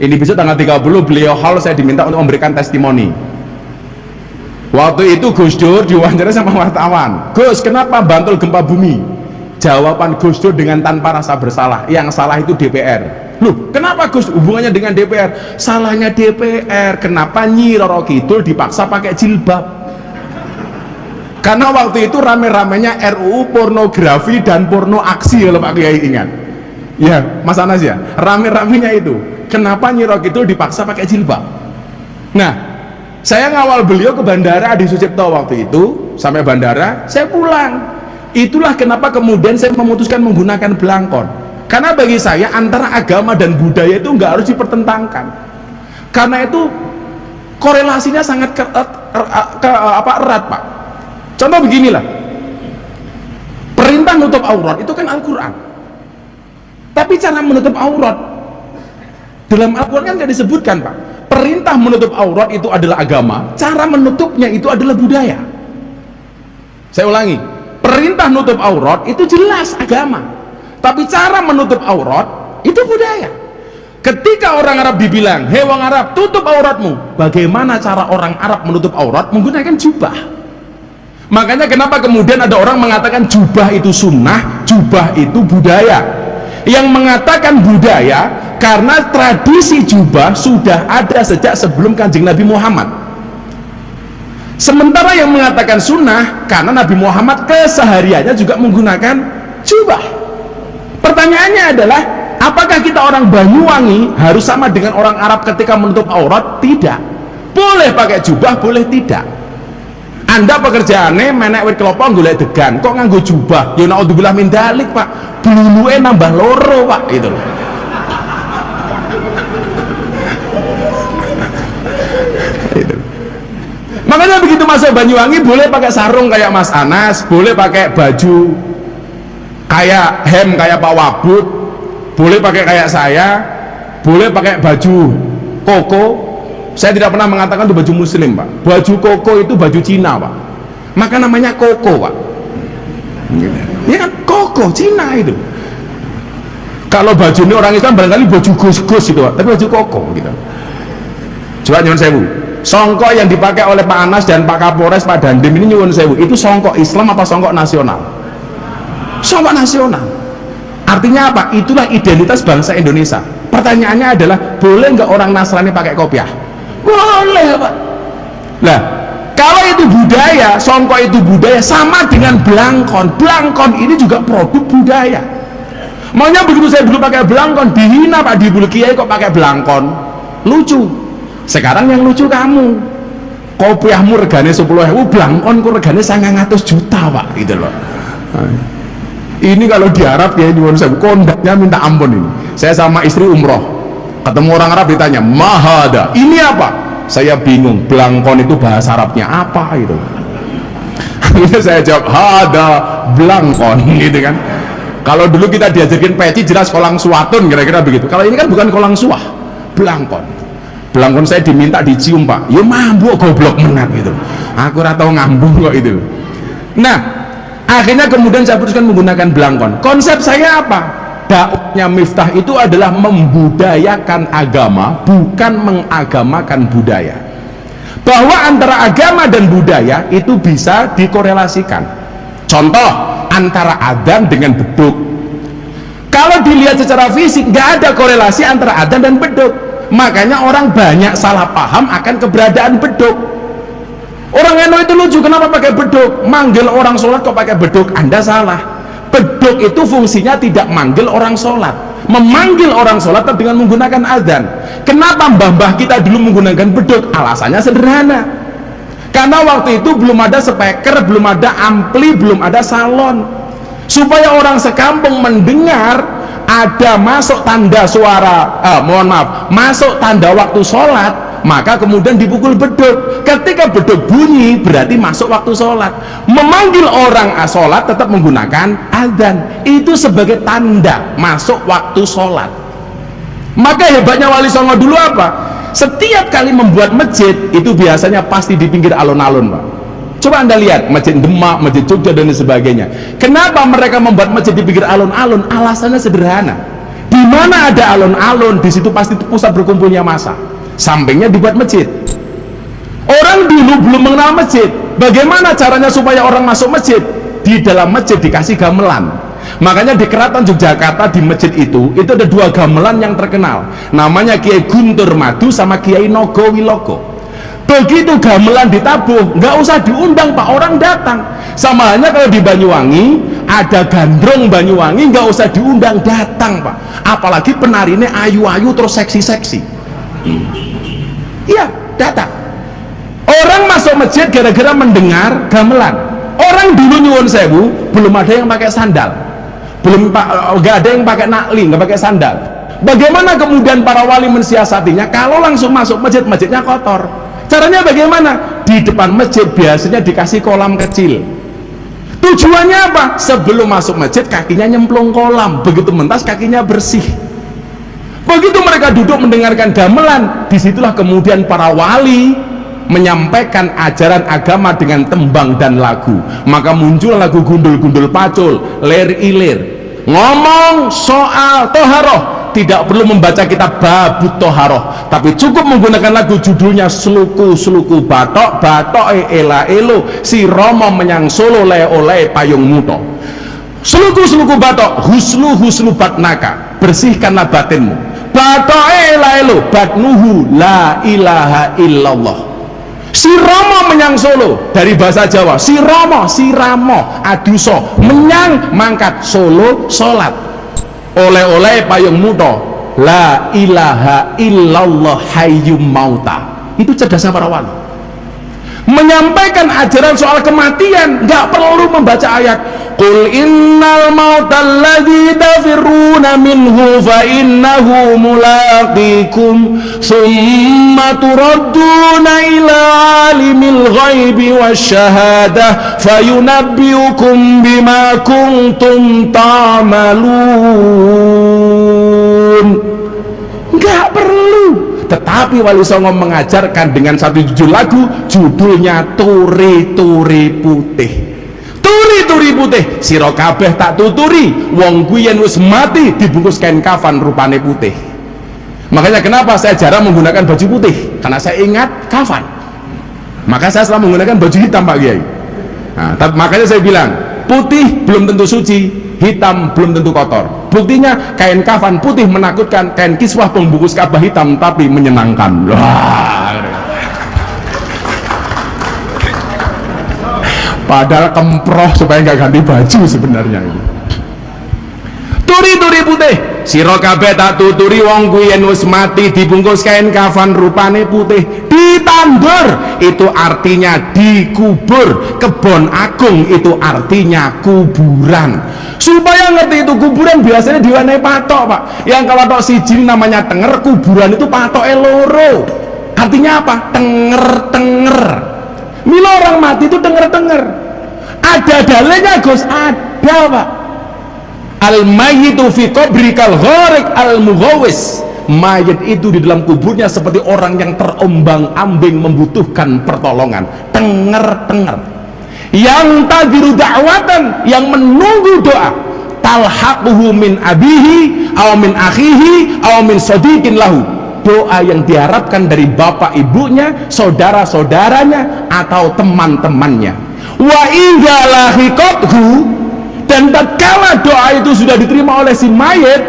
Ini besok tanggal 30 beliau haul, saya diminta untuk memberikan testimoni. Waktu itu Gus Dur diwawancara sama wartawan. Gus, kenapa Bantul gempa bumi? Jawaban Gus Dur dengan tanpa rasa bersalah, yang salah itu DPR. Loh, kenapa Gus? Hubungannya dengan DPR? Salahnya DPR. Kenapa Nyi Roro Kidul dipaksa pakai jilbab? Karena waktu itu rame-ramenya RUU pornografi dan porno aksi, kalau Pak Kiai ingat. Ya, Mas Anas ya, rame-ramenya itu. Kenapa Nyi Roro Kidul dipaksa pakai jilbab? Nah, saya ngawal beliau ke bandara Adi Sucipto waktu itu, sampai bandara, saya pulang. Itulah kenapa kemudian saya memutuskan menggunakan belangkon. Karena bagi saya antara agama dan budaya itu nggak harus dipertentangkan. Karena itu korelasinya sangat erat Pak. Contoh beginilah, perintah menutup aurat itu kan Al-Quran. Tapi cara menutup aurat dalam Al-Quran kan tidak disebutkan Pak. Perintah menutup aurat itu adalah agama, cara menutupnya itu adalah budaya. Saya ulangi, Perintah nutup aurat itu jelas agama, tapi cara menutup aurat itu budaya. Ketika orang Arab dibilang, hei wong Arab, tutup auratmu, bagaimana cara orang Arab menutup aurat? Menggunakan jubah. Makanya kenapa kemudian ada orang mengatakan jubah itu sunnah, jubah itu budaya. Yang mengatakan budaya karena tradisi jubah sudah ada sejak sebelum Kanjeng Nabi Muhammad. Sementara yang mengatakan sunnah karena Nabi Muhammad kesehariannya juga menggunakan jubah. Pertanyaannya adalah, apakah kita orang Banyuwangi harus sama dengan orang Arab ketika menutup aurat? Tidak. Boleh pakai jubah, boleh tidak. Anda pekerjaannya menek wit kelapa golek degan, kok nganggo jubah? Ya naudzubillah min dzalik, Pak. Bluluke nambah loro, Pak, gitu loh. Makanya begitu masuk Banyuwangi boleh pakai sarung kayak Mas Anas, boleh pakai baju kayak hem kayak Pak Wabud, boleh pakai kayak saya, boleh pakai baju koko. Saya tidak pernah mengatakan itu baju muslim, Pak. Baju koko itu baju Cina, Pak. Maka namanya koko, Pak. Ya kan, koko Cina itu. Kalau baju ini orang Islam barangkali baju gus-gus itu, Pak. Tapi baju koko gitu. Coba nyuwun sewu, songkok yang dipakai oleh Pak Anas dan Pak Kapolres, Pak Dandim ini nyuwun sewu, itu songkok Islam apa songkok nasional? Songkok nasional. Artinya apa? Itulah identitas bangsa Indonesia. Pertanyaannya adalah, boleh nggak orang Nasrani pakai kopiah? Boleh, Pak. Nah, kalau itu budaya, songkok itu budaya, sama dengan belangkon. Belangkon ini juga produk budaya. Maunya begitu saya dulu pakai belangkon, dihina Pak, dibully kiai kok pakai belangkon. Lucu. Sekarang yang lucu kamu. Kopiahmu regane 10.000, belangkonku regane 900 juta, Pak, gitu loh. Ini kalau di Arab ya nyuwun sewu, kondaknya minta ampun ini. Saya sama istri umroh, ketemu orang Arab ditanya, mahada, ini apa? Saya bingung, belangkon itu bahasa Arabnya apa itu? Akhirnya saya jawab, hada belangkon, gitu kan. Kalau dulu kita diajarin peci jelas kolang suatun, kira-kira begitu. Kalau ini kan bukan kolang suah, belangkon. Belangkon saya diminta dicium, Pak. Ya mabuk goblok menat gitu. Aku ora tau ngambung kok itu. Nah, akhirnya kemudian saya putuskan menggunakan belangkon. Konsep saya apa? Dakwahnya Miftah itu adalah membudayakan agama, bukan mengagamakan budaya. Bahwa antara agama dan budaya itu bisa dikorelasikan. Contoh, antara adzan dengan beduk. Kalau dilihat secara fisik, nggak ada korelasi antara adzan dan beduk. Makanya orang banyak salah paham akan keberadaan beduk. Orang NU itu lucu, kenapa pakai beduk? Manggil orang sholat kok pakai beduk? Anda salah. Beduk itu fungsinya tidak manggil orang sholat, memanggil orang sholat dengan menggunakan adzan. Kenapa mbah-mbah kita dulu menggunakan beduk? Alasannya sederhana, karena waktu itu belum ada speaker, belum ada ampli, belum ada salon. Supaya orang sekampung mendengar ada masuk tanda suara, masuk tanda waktu sholat, maka kemudian dipukul beduk. Ketika beduk bunyi berarti masuk waktu sholat. Memanggil orang sholat tetap menggunakan adzan, itu sebagai tanda masuk waktu sholat. Maka hebatnya Wali Songo dulu apa? Setiap kali membuat masjid itu biasanya pasti di pinggir alun-alun, Pak. Coba Anda lihat masjid Demak, masjid Jogja dan sebagainya. Kenapa mereka membuat masjid di pinggir alun-alun? Alasannya sederhana. Di mana ada alun-alun, di situ pasti pusat berkumpulnya massa. Sampingnya dibuat masjid. Orang dulu belum mengenal masjid. Bagaimana caranya supaya orang masuk masjid? Di dalam masjid dikasih gamelan. Makanya di Keraton Yogyakarta di masjid itu ada 2 gamelan yang terkenal. Namanya Kiai Guntur Madu sama Kiai Nogo Wilogo. Begitu gamelan ditabuh, nggak usah diundang, Pak, orang datang. Sama halnya kalau di Banyuwangi ada gandrung Banyuwangi, nggak usah diundang, datang, Pak. Apalagi penarinya ayu-ayu terus seksi-seksi. Iya, datang. Orang masuk masjid gara-gara mendengar gamelan. Orang dulu nyuwun sewu belum ada yang pakai sandal, nggak ada yang pakai nakli, nggak pakai sandal. Bagaimana kemudian para wali mensiasatinya? Kalau langsung masuk masjid, masjidnya kotor. Caranya bagaimana? Di depan masjid biasanya dikasih kolam kecil. Tujuannya apa? Sebelum masuk masjid kakinya nyemplung kolam, begitu mentas kakinya bersih. Begitu mereka duduk mendengarkan gamelan, disitulah kemudian para wali menyampaikan ajaran agama dengan tembang dan lagu, maka muncul lagu gundul-gundul pacul, lir-ilir. Ngomong soal toharoh tidak perlu membaca kitab babut toharoh, tapi cukup menggunakan lagu judulnya Sluku-sluku batok batok ela elo si Romo menyang Solo le oleh payung muto. Sluku-sluku batok huslu batnaka, bersihkanlah batinmu. Batok ela elo batnuhu la ilaha illallah. Si Romo menyang Solo, dari bahasa Jawa si Romo, si Ramo aduso, menyang mangkat Solo sholat, oleh-oleh payung muto la ilaha illallah hayyum mauta. Itu cerdasnya para wali, menyampaikan ajaran soal kematian, nggak perlu membaca ayat qul innal mauta alladzi tafirruna minhu fa innahu mulaqikum summa turadduna ila alimil ghaibi wasyahadah fayunabbiukum bima kuntum ta'malun. Nggak perlu. Tetapi Wali Songo mengajarkan dengan satu judul lagu, judulnya Turi-turi putih. Turi-turi putih sira kabeh tak tuturi, wong kuwi yen wis mati dibungkus kain kafan rupane putih. Makanya kenapa saya jarang menggunakan baju putih, karena saya ingat kafan. Maka saya selalu menggunakan baju hitam, Pak Kiai. Nah, makanya saya bilang putih belum tentu suci, hitam belum tentu kotor. Buktinya kain kafan putih menakutkan, kain kiswah pembungkus Ka'bah hitam tapi menyenangkan. Wah. Padahal kemproh supaya nggak ganti baju sebenarnya itu. Turi-turi putih sira kabeh tak tuturi, wong kuwi yen wis mati dibungkus kain kafan rupane putih, ditandur itu artinya dikubur, kebon agung itu artinya kuburan. Supaya ngerti itu kuburan biasanya diwarnai patok, Pak. Yang kalau patok siji namanya tenger, kuburan itu patok loro. Artinya apa? Tenger-tenger. Mila orang mati itu tenger-tenger. Ada dalilnya, Gus? Ada, Pak. Al-mayyitu fi qabrikal gharik al-mughawis. Mayit itu di dalam kuburnya seperti orang yang terombang-ambing membutuhkan pertolongan. Tenger-tenger. Yang tadiru da'watan, yang menunggu doa, talhaquhu min abihi aw min akhihi aw min sadiqin lahu. Doa yang diharapkan dari bapak ibunya, saudara-saudaranya atau teman-temannya. Wa idza lahiqathu, dan tatkala doa itu sudah diterima oleh si mayit,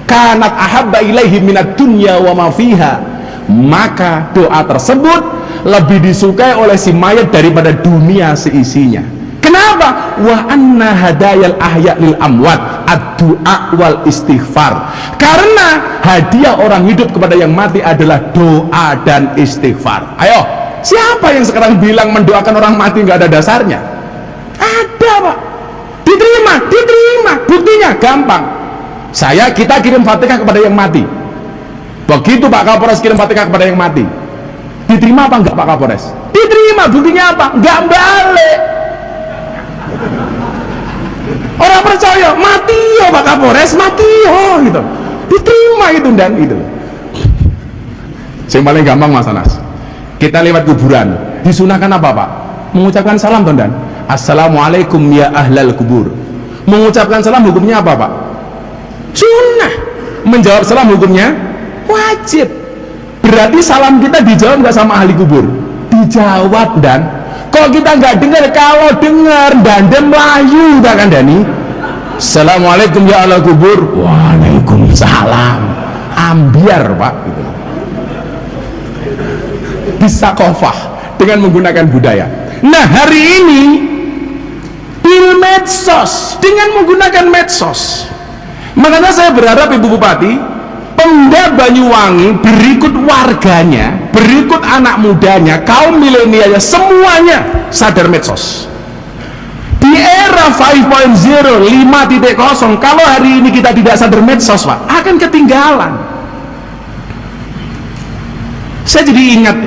kanat ahabba ilaihi minad dunya wa ma fiha, maka doa tersebut lebih disukai oleh si mayit daripada dunia seisinya. Kenapa? Wa anna hadayal ahya lil amwat ad-du'a wal istighfar. Karena hadiah orang hidup kepada yang mati adalah doa dan istighfar. Ayo, siapa yang sekarang bilang mendoakan orang mati nggak ada dasarnya? Ada, Pak. Diterima. Buktinya gampang. Kita kirim Fatihah kepada yang mati. Begitu Pak Kapolres kirim Fatihah kepada yang mati, diterima apa enggak Pak Kapolres? Diterima. Buktinya apa? Enggak balik. Orang percaya mati yo Pak Kapolres, mati yo gitu. Diterima itu dan itu. Yang paling gampang Mas Anas, kita lewat kuburan, disunahkan apa Pak? Mengucapkan salam dan assalamualaikum ya ahlal kubur. Mengucapkan salam hukumnya apa Pak? Sunnah. Menjawab salam hukumnya wajib. Berarti salam kita dijawab nggak sama ahli kubur? Dijawab. Dan kalau kita nggak dengar, kalau dengar dandem melayu tak kan Dani? Assalamualaikum ya ahli kubur. Waalaikumsalam. Ambiar Pak gitu. Bisa kofah dengan menggunakan budaya. Nah hari ini di medsos, dengan menggunakan medsos, makanya saya berharap Ibu Bupati, Pemda Banyuwangi, berikut warganya, berikut anak mudanya, kaum milenialnya, semuanya sadar medsos. Di era 5.0, 5.0, kalau hari ini kita tidak sadar medsos Pak, akan ketinggalan. Saya jadi ingat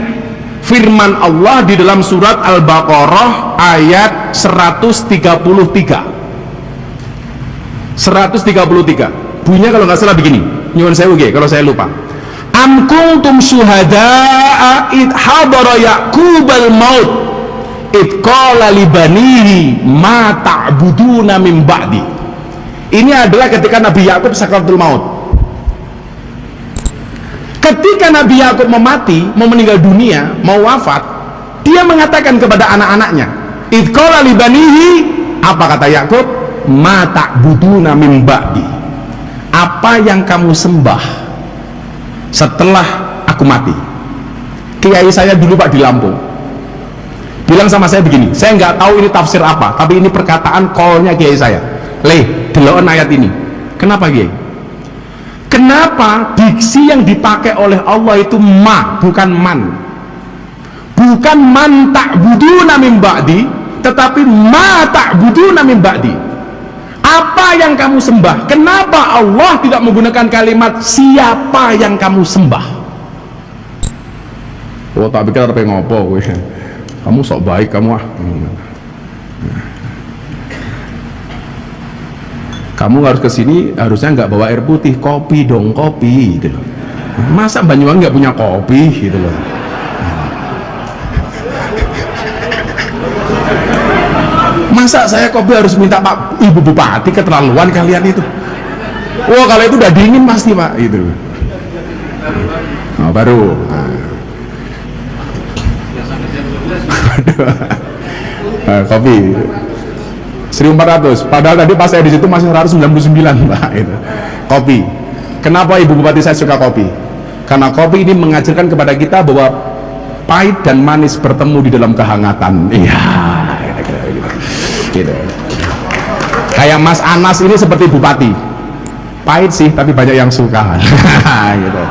firman Allah di dalam surat Al-Baqarah ayat 133. Bunyinya kalau nggak salah begini, nyuwun sewu nggih kalau saya lupa. am kuntum syuhada'a id hadara ya'qubal maut id qala li banihi ma ta'buduna min ba'di. Ini adalah ketika Nabi Yakub sakaratul maut. Ketika Nabi Yakub mau mati, mau meninggal dunia, mau wafat, dia mengatakan kepada anak-anaknya, id qala li banihi, apa kata Yakub? Ma ta'buduna min ba'di. Apa yang kamu sembah setelah aku mati? Kiai saya dulu Pak di Lampung bilang sama saya begini, saya nggak tahu ini tafsir apa, tapi ini perkataan kolnya kiai saya. Delok ayat ini. Kenapa kiai? Kenapa diksi yang dipakai oleh Allah itu ma, bukan man? Bukan man ta'buduna min ba'di, tetapi ma ta'buduna min ba'di. Apa yang kamu sembah? Kenapa Allah tidak menggunakan kalimat siapa yang kamu sembah? Oh, tak pikir apa ngopo kowe. Kamu sok baik kamu ah. Kamu harus kesini, harusnya nggak bawa air putih, kopi dong, kopi gitu loh. Masa Banyuwangi nggak punya kopi gitu loh. Masa saya kopi harus minta Pak Ibu Bupati? Keterlaluan kalian itu. Wah, kalau itu udah dingin pasti Pak itu. Nah, baru. Nah, kopi 1400, padahal tadi pas saya di situ masih 199 Pak itu. Kopi. Kenapa Ibu Bupati saya suka kopi? Karena kopi ini mengajarkan kepada kita bahwa pahit dan manis bertemu di dalam kehangatan. Iya, gitu. Kayak Mas Anas ini seperti bupati, pahit sih tapi banyak yang suka. Gitu.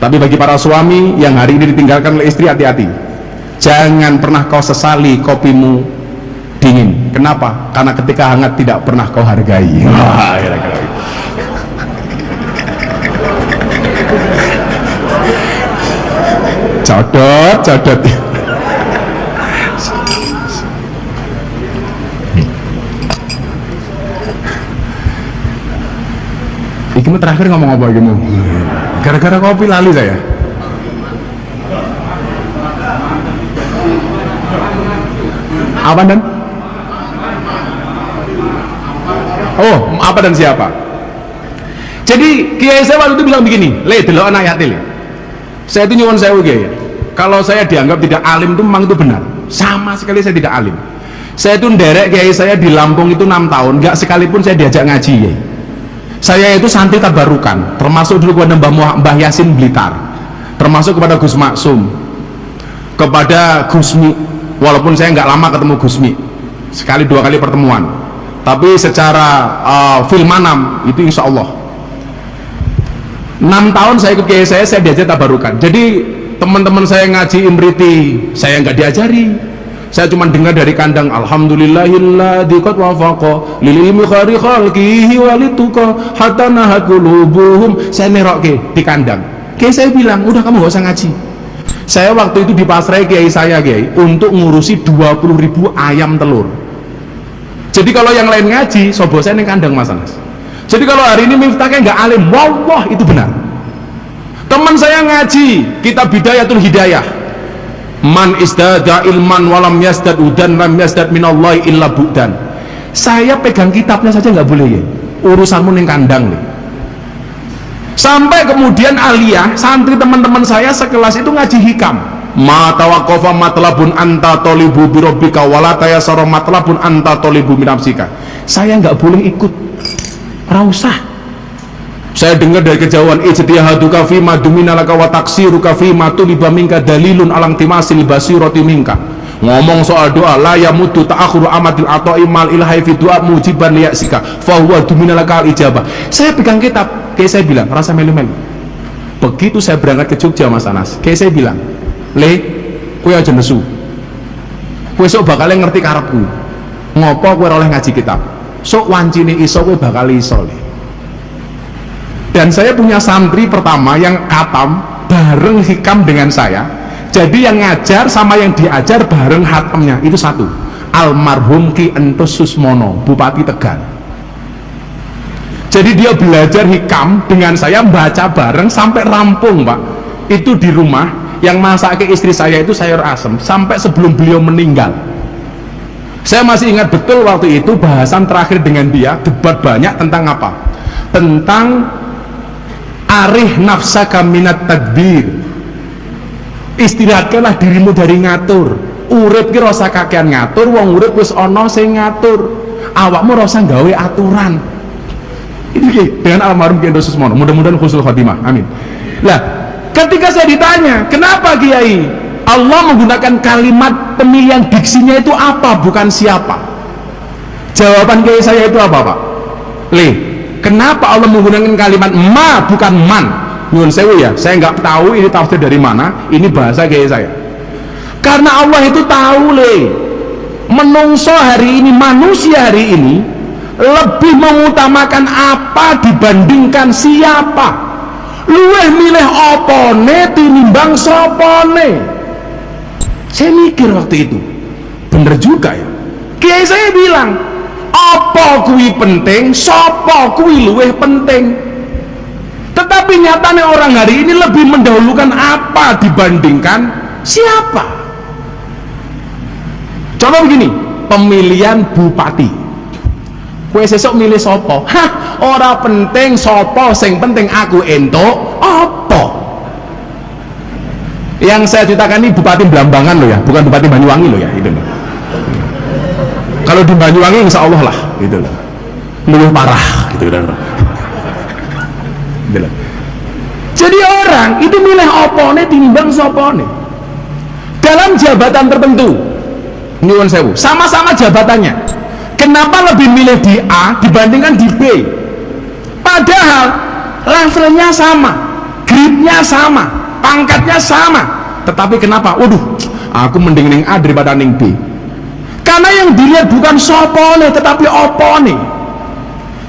Tapi bagi para suami yang hari ini ditinggalkan oleh istri, hati-hati, jangan pernah kau sesali kopimu dingin. Kenapa? Karena ketika hangat tidak pernah kau hargai. Wah, kira-kira. Codot. Iki terakhir ngomong apa gitu? Gara-gara kopi lali saya. Apa dan? Oh, apa dan siapa? Jadi kiai saya waktu itu bilang begini, delok anak yatim. Saya itu nyuwun sewu kiai. Kalau saya dianggap tidak alim itu memang itu benar. Sama sekali saya tidak alim. Saya itu nderek kiai saya di Lampung itu 6 tahun, nggak sekalipun saya diajak ngaji kiai. Saya itu santri tabarukan, termasuk dulu kepada Mbah Yasin Blitar, termasuk kepada Gus Maksum, kepada Gusmi. Walaupun saya nggak lama ketemu Gusmi, sekali 2 kali pertemuan, tapi secara filmanam itu insya Allah 6 tahun saya ikut kiai saya diajak tabarukan. Jadi teman-teman saya ngaji imriti saya nggak diajari, saya cuma dengar dari kandang, alhamdulillahilladzi qad wafaqa lil ilmi khari khalqihi walituqa hatta nahat qulubuhum. Saya nerokke di kandang. Kiai saya bilang, udah kamu nggak usah ngaji. Saya waktu itu dipasrai kiai saya kiai untuk ngurusi 20.000 ayam telur. Jadi kalau yang lain ngaji, sobo saya neng kandang Mas Anas. Jadi kalau hari ini miftahnya nggak alim, wallah itu benar. Teman saya ngaji kitab Bidayatul Hidayah, man istada ilman walam yasdad udan lam yasdad minallahi illa bu'dan. Saya pegang kitabnya saja nggak boleh ya, urusanmu neng kandang nih. Sampai kemudian aliyah santri teman-teman saya sekelas itu ngaji hikam, ma tawaqqafa matlabun anta tolibu birabbika wala tayassara matlabun anta tolibu min nafsika. Saya nggak boleh ikut, rausah. Saya dengar dari kejauhan, ijtihaduka fi ma duminalaka wa taksiruka fi ma tuliba minka dalilun alang timasil basirati minka. Ngomong soal doa, la yamutu ta'akhuru amadil ata'i mal ilahai fi du'a mujiban liyasika fa huwa duminalaka al ijabah. Saya pegang kitab, kayak saya bilang, rasa melu-melu. Begitu saya berangkat ke Jogja Mas Anas, kayak saya bilang, kowe aja nesu, kowe sok bakal ngerti karepku, ngopo kowe oleh ngaji kitab, sok wancine iso kowe bakal iso. Dan saya punya santri pertama yang katam bareng hikam dengan saya. Jadi yang ngajar sama yang diajar bareng hatamnya itu satu, almarhum Ki Entus Susmono, Bupati Tegal. Jadi dia belajar hikam dengan saya, baca bareng sampai rampung Pak. Itu di rumah, yang masak ke istri saya itu sayur asem sampai sebelum beliau meninggal. Saya masih ingat betul waktu itu bahasan terakhir dengan dia, debat banyak tentang apa? Tentang arih nafsaka minat tadbir. Istirahatkanlah dirimu dari ngatur. Urip ki rasa kakean ngatur, wong urip wis ana sing ngatur. Awakmu rasa gawe aturan. Ini dengan almarhum Kiai Susmono, mudah-mudahan husnul khotimah, amin. Lah, ketika saya ditanya, kenapa Kiai Allah menggunakan kalimat pemilihan diksinya itu apa, bukan siapa? Jawaban Kiai saya itu apa Pak? Kenapa Allah menggunakan kalimat ma bukan man? Nyuwun sewu ya, saya nggak tahu ini tafsir dari mana, ini bahasa Kiai saya. Karena Allah itu tahu menungso hari ini, manusia hari ini lebih mengutamakan apa dibandingkan siapa. Luweh milih opone tinimbang sopone. Saya mikir waktu itu, bener juga ya. Kiai saya bilang, apa kuwi penting, sopo kuwi luweh penting. Tetapi nyatanya orang hari ini lebih mendahulukan apa dibandingkan siapa. Contoh begini, pemilihan bupati. Kue sesok milih sopo, ora penting sopo, sing penting aku entuk apa. Yang saya ceritakan ini Bupati Blambangan loh ya, bukan Bupati Banyuwangi loh ya, itu loh. Kalau di Banyuwangi insya Allah lah, gitu loh, lebih parah, gitu loh. Jadi orang itu milih opone timbang sopone dalam jabatan tertentu. Nyuwun sewu, sama-sama jabatannya. Kenapa lebih milih di A dibandingkan di B? Padahal levelnya sama, grade-nya sama, pangkatnya sama. Tetapi kenapa? Waduh, aku mending ning A daripada ning B. Karena yang dilihat bukan sopone tetapi opone.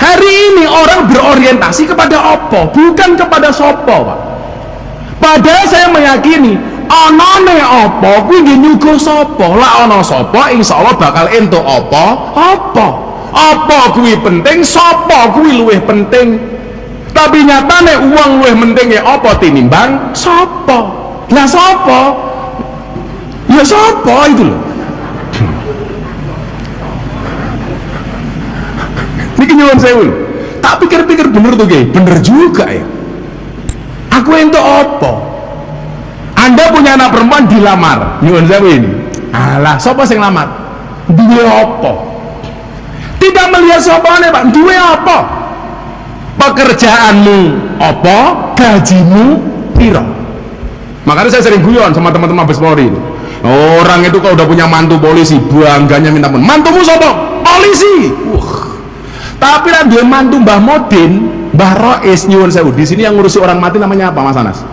Hari ini orang berorientasi kepada opo, bukan kepada sopo Pak. Padahal saya meyakini onone opo kuwi nggih nyuguh sapa. Lah ana sapa insyaallah bakal entuk apa kuwi penting, sapa kuwi luwih penting. Tapi nyatane uang luwih penting ya apa tinimbang sapa. Lah sapa? Ya sapa itu lho. Niki nyuwun sewu. Tak pikir-pikir bener tuh Ki, bener juga ya. Aku entuk apa? Anda punya anak perempuan dilamar, nyuwun sewu ini. Alah, sapa sing lamar? Duwe apa? Tidak melihat sopane Pak, duwe apa? Pekerjaanmu apa? Gajimu piro? Makanya saya sering guyon sama teman-teman Mabes Polri itu. Orang itu kalau udah punya mantu polisi, bangganya minta ampun. Mantumu sapa? Polisi. Tapi lah dia mantu Mbah Modin, Mbah Rois, nyuwun sewu. Di sini yang ngurusi orang mati namanya apa Mas Anas?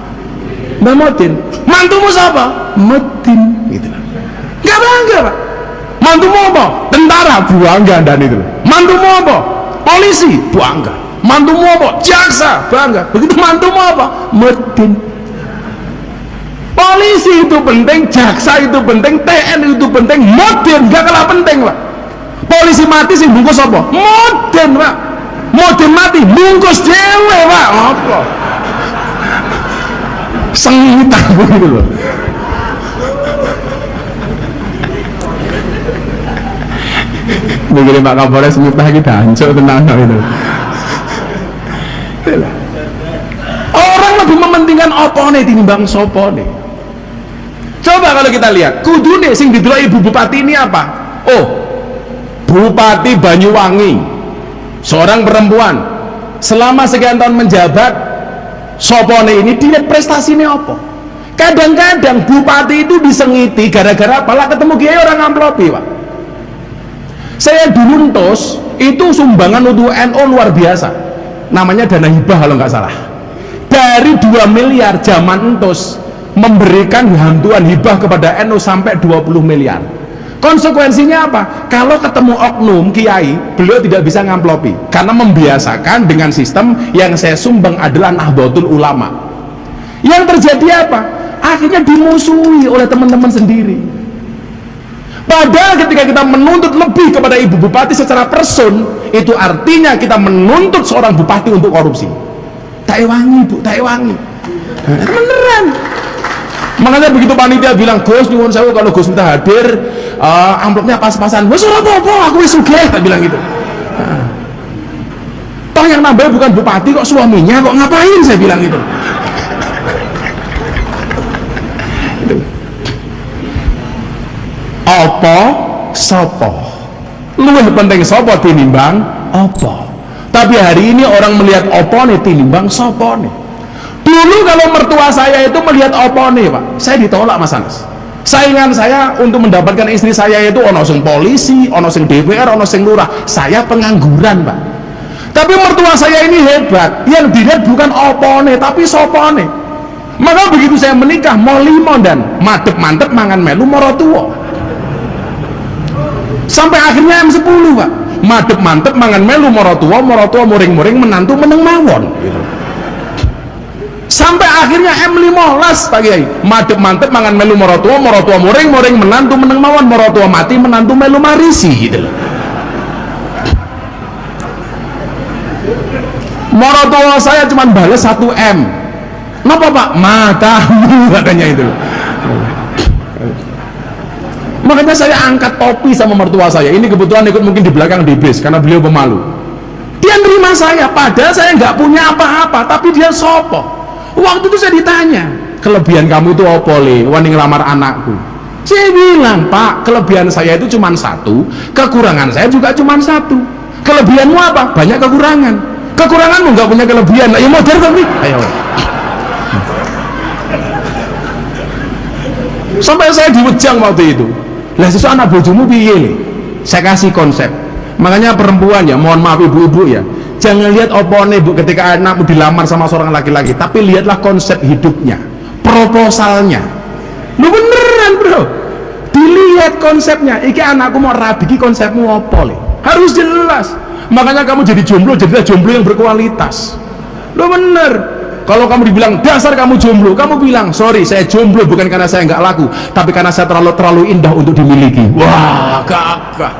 Mbah Modin. Mantumu siapa? Modin, gitu lah. Gak bangga Pak. Mantumu apa? Tentara, bangga dan itu. Mantumu apa? Polisi, bangga. Mantumu apa? Jaksa, bangga. Begitu mantumu apa? Modin. Polisi itu penting, jaksa itu penting, TNI itu penting, Modin gak kalah penting Pak. Polisi mati sih bungkus apa? Modin Pak. Modin mati bungkus dewe Pak. Apa? Sengitan begitu loh. Mikirin Pak Kapolres nyutah kita hancur tenang itu. Orang lebih mementingkan opone tinimbang sopone. Coba kalau kita lihat, kudune sing didelok ibu bupati ini apa? Oh, Bupati Banyuwangi, seorang perempuan, selama sekian tahun menjabat, sopone ini dilihat prestasinya apa? Kadang-kadang bupati itu disengiti gara-gara apalah ketemu kiai orang amplopi Pak. Saya dulu entos itu sumbangan untuk NU luar biasa, namanya dana hibah kalau nggak salah. Dari 2 miliar zaman entos memberikan bantuan hibah kepada NU sampai 20 miliar. Konsekuensinya apa? Kalau ketemu oknum kiai, beliau tidak bisa ngamplopi karena membiasakan dengan sistem yang saya sumbang adalah Nahdlatul Ulama. Yang terjadi apa? Akhirnya dimusuhi oleh teman-teman sendiri. Padahal ketika kita menuntut lebih kepada ibu bupati secara person, itu artinya kita menuntut seorang bupati untuk korupsi. Tak ewangi bu, tak ewangi. Beneran. Makanya begitu panitia bilang, Gus nyuwun sewu kalau Gus minta hadir, amplopnya pas-pasan. Wes ora apa-apa, aku wis sugih, tak bilang gitu. Toh yang nambah bukan bupati kok, suaminya kok, ngapain saya bilang gitu. Apa sopo luwih penting sopo tinimbang apa. Tapi hari ini orang melihat opo nih tinimbang sopo nih. Dulu kalau mertua saya itu melihat opo nih Pak, saya ditolak Mas Anas. Saingan saya untuk mendapatkan istri saya itu ono sing polisi, ono sing DPR, ono sing lurah. Saya pengangguran Pak. Tapi mertua saya ini hebat, yang dilihat bukan opo nih tapi sopo nih. Maka begitu saya menikah mau limon dan madep-mantep mangan melu morotuo. Sampai akhirnya M10 Pak, madep-mantep mangan melu morotuo muring-muring menantu meneng mawon gitu. Sampai akhirnya M15 Pak Kiai, madep-mantep mangan melu morotuo muring-muring menantu meneng mawon, morotuo mati menantu melu marisi gitu loh. Morotuo saya cuma balas 1 M. Kenapa Pak? Matamu katanya itu. Makanya saya angkat topi sama mertua saya. Ini kebetulan ikut mungkin di belakang di bis karena beliau pemalu. Dia nerima saya, padahal saya nggak punya apa-apa, tapi dia sopo. Waktu itu saya ditanya, kelebihan kamu itu apa le? Wani ngelamar anakku. Saya bilang, Pak, kelebihan saya itu cuma 1, kekurangan saya juga cuma 1. Kelebihanmu apa? Banyak kekurangan. Kekuranganmu nggak punya kelebihan. Ya modern tapi. Ayo. Sampai saya diwejang waktu itu. Lah sesuatu anak bojomu piye le? Saya kasih konsep. Makanya perempuan ya, mohon maaf ibu-ibu ya, jangan lihat opone bu ketika anakmu dilamar sama seorang laki-laki, tapi lihatlah konsep hidupnya, proposalnya. Lu beneran bro, dilihat konsepnya. Iki anakku mau rabi, iki konsepmu apa le? Harus jelas. Makanya kamu jadi jomblo, jadilah jomblo yang berkualitas. Lu bener. Kalau kamu dibilang dasar kamu jomblo, kamu bilang sorry saya jomblo bukan karena saya nggak laku, tapi karena saya terlalu indah untuk dimiliki. Wah gagah,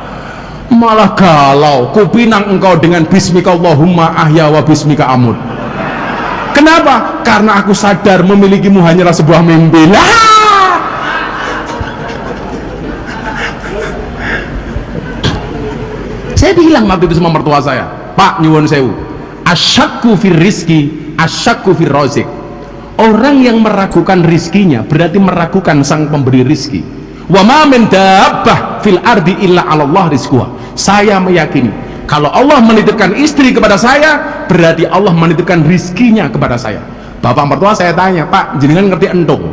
malah galau. Kupinang engkau dengan bismika Allahumma ahya wa bismika amut. Kenapa? Karena aku sadar memilikimu hanyalah sebuah mimpi. Saya bilang waktu itu sama mertua saya, Pak nyuwun sewu, asyakku fir rizki asyakku fir rozik. Orang yang meragukan rizkinya berarti meragukan sang pemberi rizki. Wa ma min dabbah fil ardi illa 'ala Allah rizquha. Saya meyakini kalau Allah menitipkan istri kepada saya berarti Allah menitipkan rizkinya kepada saya. Bapak mertua saya tanya, Pak jenengan ngerti entung?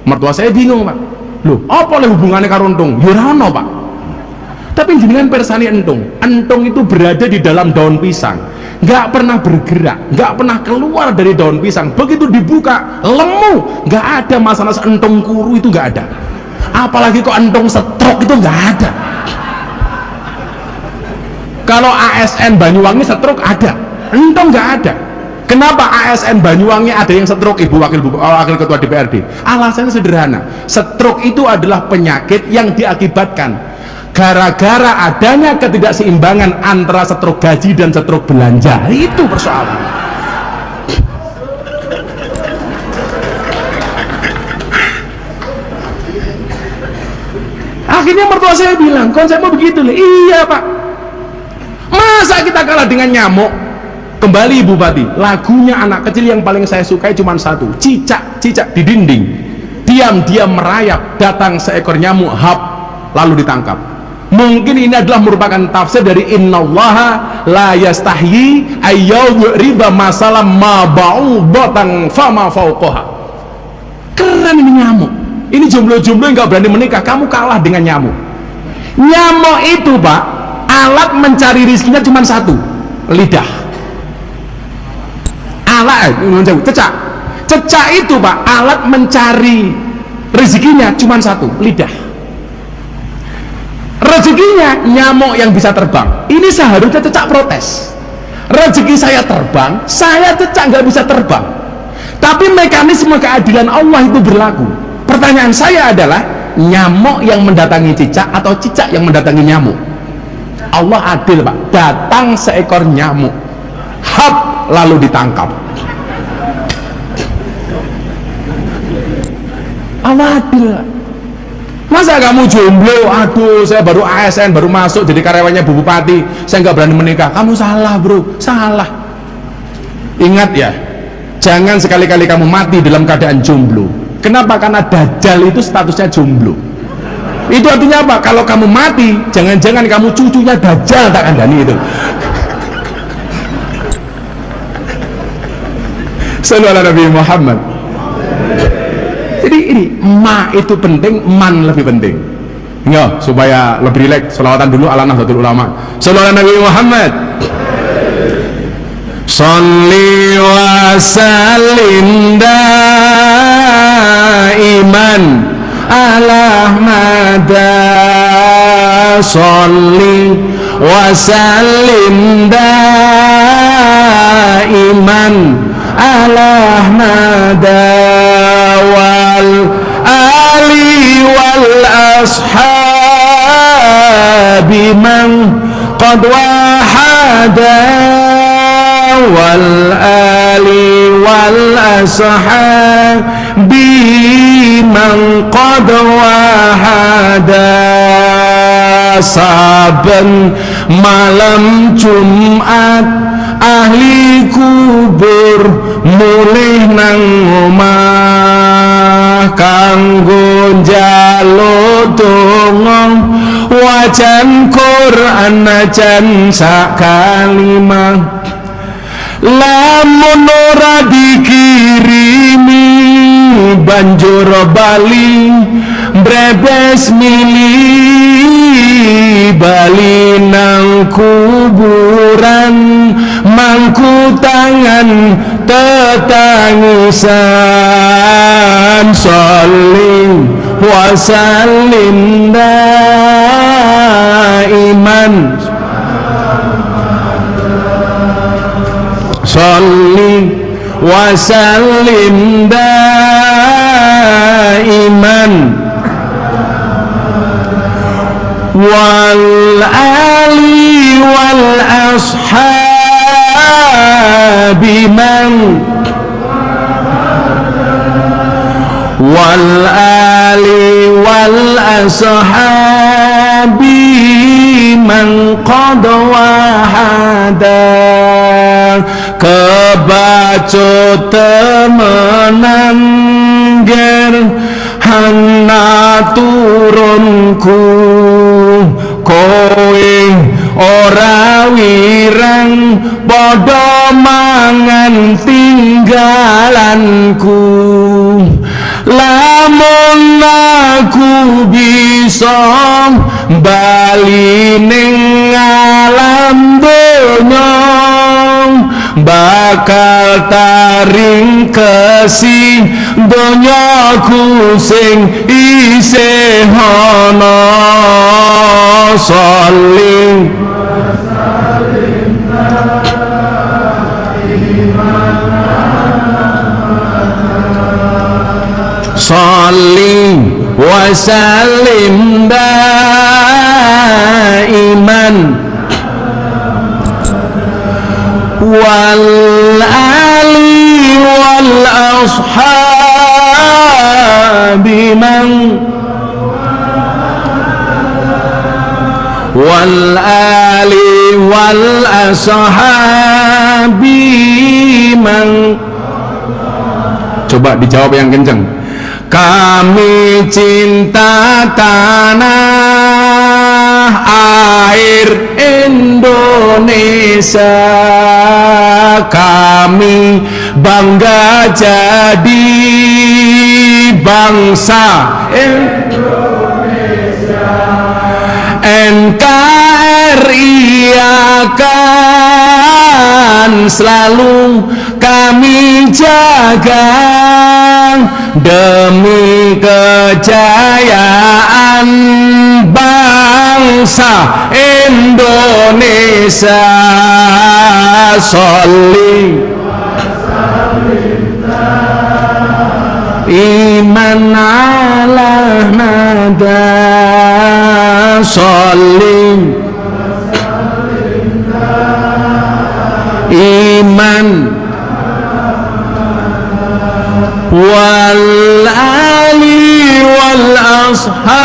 Mertua saya bingung Pak, loh apa le hubungannya karo entung? Ya ora ono Pak, tapi jenengan persani entung. Entung itu berada di dalam daun pisang, nggak pernah bergerak, nggak pernah keluar dari daun pisang. Begitu dibuka lemu, nggak ada masalah entung kuru, itu nggak ada. Apalagi kok entung setruk, itu nggak ada. Kalau ASN Banyuwangi setruk ada, entung nggak ada. Kenapa ASN Banyuwangi ada yang setruk? Ibu wakil ketua DPRD, alasannya sederhana, setruk itu adalah penyakit yang diakibatkan gara-gara adanya ketidakseimbangan antara setruk gaji dan setruk belanja. Itu persoalan. Akhirnya mertua saya bilang, konsepnya begitu loh. Iya Pak, masa kita kalah dengan nyamuk? Kembali Bupati, lagunya anak kecil yang paling saya sukai cuma satu, cicak-cicak di dinding, diam-diam merayap, datang seekor nyamuk, hap, lalu ditangkap. Mungkin ini adalah merupakan tafsir dari innallaha la yastahyi ayyadriba masalam ma ba'udatan fama fauqaha. Keren ini nyamuk. Ini jomblo-jomblo yang gak berani menikah, kamu kalah dengan nyamuk. Nyamuk itu Pak, alat mencari rizkinya cuma satu, lidah. Cecak itu Pak, alat mencari rezekinya cuma satu, lidah. Rezekinya nyamuk yang bisa terbang. Ini seharusnya cecak protes, rezeki saya terbang, saya cecak nggak bisa terbang. Tapi mekanisme keadilan Allah itu berlaku. Pertanyaan saya adalah, nyamuk yang mendatangi cicak atau cicak yang mendatangi nyamuk? Allah adil Pak, datang seekor nyamuk, hap, lalu ditangkap. Allah adil. Masa kamu jomblo, aduh saya baru ASN, baru masuk jadi karyawannya Bu Bupati, saya nggak berani menikah. Kamu salah bro, salah. Ingat ya, jangan sekali-kali kamu mati dalam keadaan jomblo. Kenapa? Karena Dajjal itu statusnya jomblo. Itu artinya apa? Kalau kamu mati, jangan-jangan kamu cucunya Dajjal, tak kandani itu. Sallallahu alaihi Nabi Muhammad. Jadi ini ma itu penting, man lebih penting. Ya, supaya lebih rileks, selawatan dulu ala Nahdlatul Ulama. Sallallahu alaihi Nabi Muhammad. Sholli wa sallim daiman ala mada, sholli wa sallim daiman ala mada, wal ali wal ashabi man qad wahada, wal ali wal ashabi man qad wahada. Saben malam Jumat ahli kubur mulih nang omah kanggo njaluk donga wajan Quran najan sak kalimah. Lamun ora dikirimi banjur bali brebes mili bali nang kuburan mangku tangan tetangisan. Sholli wa sallim daiman, sholli wa sallim daiman, wal ali wal ashabi man, wal ali wal ashabi man qad wahada. Kebacut temenan ger hana turunku, kowe ora wirang padha mangan tinggalanku. Lamun aku bisa bali ning alam donya, bakal taring kesih donyaku sing isih ana. Sholli sholli wa sallim daiman, wal ali wal ashabi man, wal ali wal ashabi man. Coba dijawab yang kenceng. Kami cinta tanah air Indonesia, kami bangga jadi bangsa Indonesia. NKRI akan selalu kami jaga demi kejayaan bangsa Indonesia. Sholli iman ala mada salim iman wal ali wal ashabi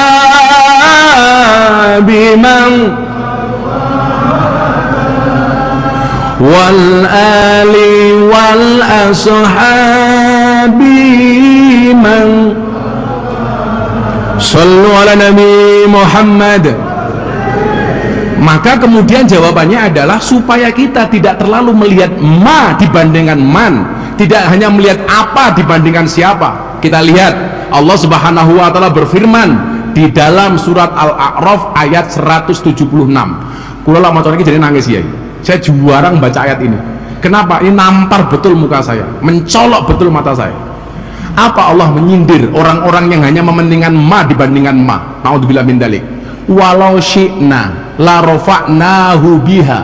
man wal ali wal ashabi man sallu ala nabi Muhammad. Maka kemudian jawabannya adalah supaya kita tidak terlalu melihat ma dibandingkan man, tidak hanya melihat apa dibandingkan siapa. Kita lihat Allah Subhanahu wa taala berfirman di dalam surat Al-A'raf ayat 176. Kula lak maca iki jadi nangis ya. Saya jarang baca ayat ini. Kenapa? Ini nampar betul muka saya, mencolok betul mata saya. Apa Allah menyindir orang-orang yang hanya mementingkan ma dibandingkan ma? Naudzubillah min dzalik. Walau syi'na la rafa'nahu biha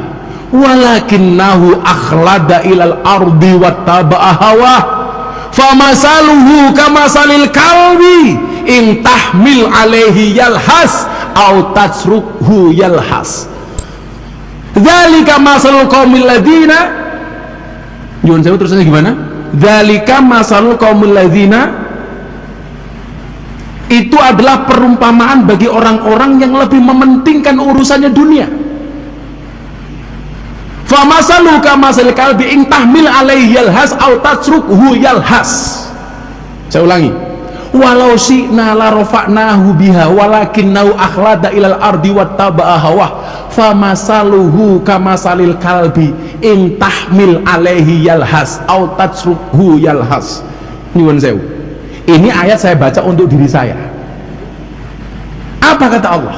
walakinnahu akhlada ilal ardi wattaba'a hawah famasaluhu kamasalil kalbi in tahmil alaihi yalhas au tasrukhu yalhas dzalika masalul qaumil ladina. Nyuwun sewu terusnya gimana? Dzalika masalul qaumil ladina, itu adalah perumpamaan bagi orang-orang yang lebih mementingkan urusannya dunia. Famasalu kamasalil kalbi in tahmil alaihi yalhas au tasrukhu yalhas. Saya ulangi, walau syi'na la rafa'nahu biha walakinnahu akhlada ilal ardi wattaba'a hawah famasaluhu kamasalil kalbi in tahmil alaihi yalhas au tasrukhu yalhas. Nyuwun sewu, ini ayat saya baca untuk diri saya. Apa kata Allah?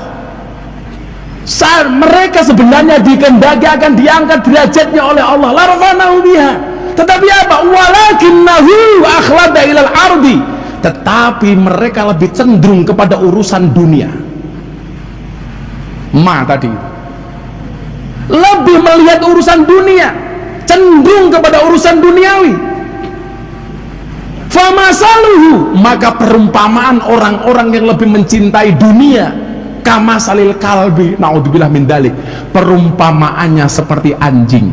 Mereka sebenarnya dikehendaki akan diangkat derajatnya oleh Allah, la rafa'nahu biha, tetapi apa? Walakinnahu akhlada ilal ardi, tetapi mereka lebih cenderung kepada urusan dunia. Ma tadi lebih melihat urusan dunia, cenderung kepada urusan duniawi. Famasaluhu, maka perumpamaan orang-orang yang lebih mencintai dunia kamasalil kalbi, naudzubillah min dzalik, perumpamaannya seperti anjing.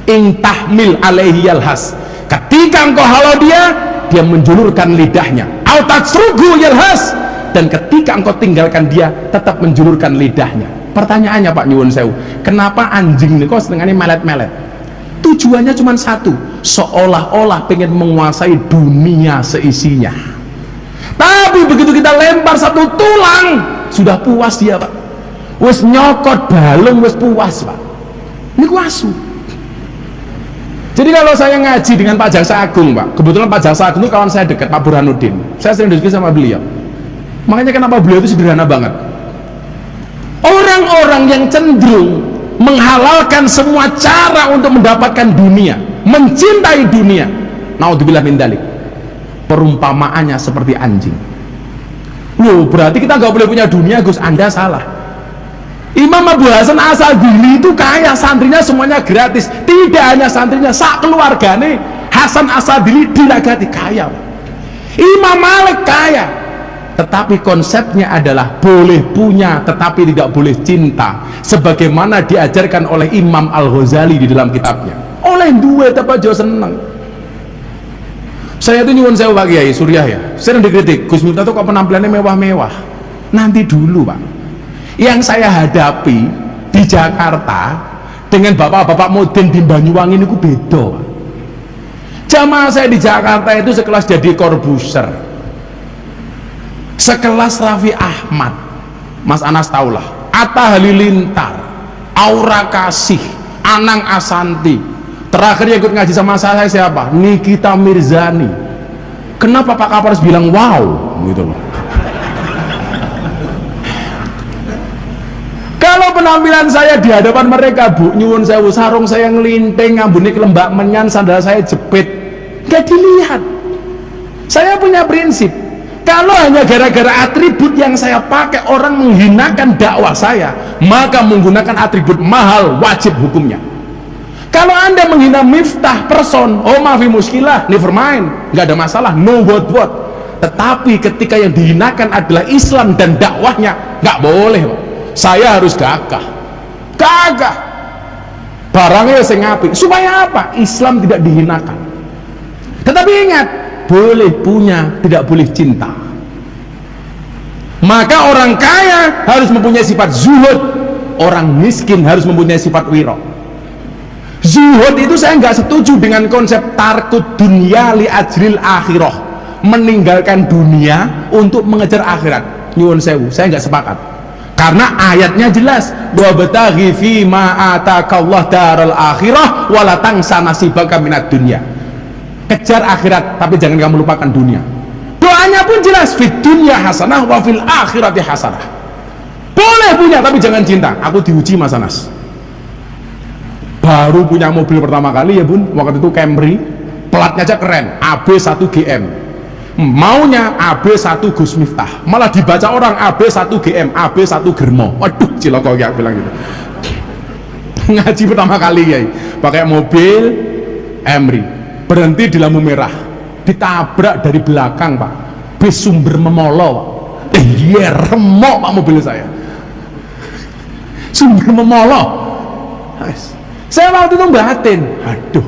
In tahmil alaihi yalhas, ketika engkau halau dia menjulurkan lidahnya. Au tasrugu yalhas, dan ketika engkau tinggalkan dia tetap menjulurkan lidahnya. Pertanyaannya Pak nyuwun sewu, kenapa anjing ini kok setengahnya melet-melet? Tujuannya cuma satu, seolah-olah pengen menguasai dunia seisinya. Tapi begitu kita lempar satu tulang, sudah puas dia Pak. Wes nyokot balung wes puas Pak. Ini kuasu. Jadi kalau saya ngaji dengan Pak Jaksa Agung Pak, kebetulan Pak Jaksa Agung itu kawan saya dekat, Pak Burhanuddin. Saya sering diskusi sama beliau. Makanya kenapa beliau itu sederhana banget. Orang-orang yang cenderung menghalalkan semua cara untuk mendapatkan dunia, mencintai dunia, naudzubillah min dzalik, perumpamaannya seperti anjing. Loh, berarti kita nggak boleh punya dunia, Gus? Anda salah. Imam Abu Hasan Asadili itu kaya, santrinya semuanya gratis. Tidak hanya santrinya, sak keluargane Hasan Asadili dilagati kaya. Imam Malik kaya, tetapi konsepnya adalah boleh punya tetapi tidak boleh cinta, sebagaimana diajarkan oleh Imam Al-Ghazali di dalam kitabnya. Oleh duit apa aja seneng. Saya itu nyuwun sewu Pak Kiai Surya ya, sering dikritik, Gus Miftah itu kok penampilannya mewah-mewah. Nanti dulu Pak, yang saya hadapi di Jakarta dengan bapak-bapak modern di Banyuwangi ini ku beda. Jamaah saya di Jakarta itu sekelas Deddy Corbuzier, sekelas Raffi Ahmad, Mas Anas taulah, Atta Halilintar, Aura Kasih, Anang Asanti. Terakhir yang ikut ngaji sama saya siapa? Nikita Mirzani. Kenapa Pak Kapolres bilang wow gitu loh? Kalau penampilan saya di hadapan mereka, Bu, nyuwun sewu, sarung saya ngelinting, ngambune kelembak menyan, sandal saya jepit, gak dilihat. Saya punya prinsip, kalau hanya gara-gara atribut yang saya pakai orang menghinakan dakwah saya, maka menggunakan atribut mahal wajib hukumnya. Kalau Anda menghina Miftah person, oh maafi muskilah, never mind, nggak ada masalah, no what. Tetapi ketika yang dihinakan adalah Islam dan dakwahnya, nggak boleh, Pak. Saya harus gagah barangnya saya ngapi, supaya apa? Islam tidak dihinakan. Tetapi ingat, boleh punya, tidak boleh cinta. Maka orang kaya harus mempunyai sifat zuhud, orang miskin harus mempunyai sifat wiro. Zuhud itu saya nggak setuju dengan konsep tarkut dunia li ajril akhirah, meninggalkan dunia untuk mengejar akhirat. Nyuwun sewu, saya nggak sepakat. Karena ayatnya jelas, wa bataghi fi ma atakallah daral akhirah wala tansa nasibaka minad dunya. Kejar akhirat tapi jangan kamu lupakan dunia. Doanya pun jelas, fid dunya hasanah wa fil akhirati hasanah. Boleh punya tapi jangan cinta. Aku diuji Mas Anas. Baru punya mobil pertama kali ya Bun, waktu itu Camry, platnya aja keren, AB1 GM. Maunya AB1 Gus Miftah, malah dibaca orang AB1 GM, AB1 Germo. Waduh, ciloko ya bilang gitu. Ngaji pertama kali ya, pakai mobil Camry, berhenti di lampu merah, ditabrak dari belakang Pak, bis sumber memolo Pak. Iya, remok Pak mobil saya, sumber memolo. Saya waktu itu batin, aduh.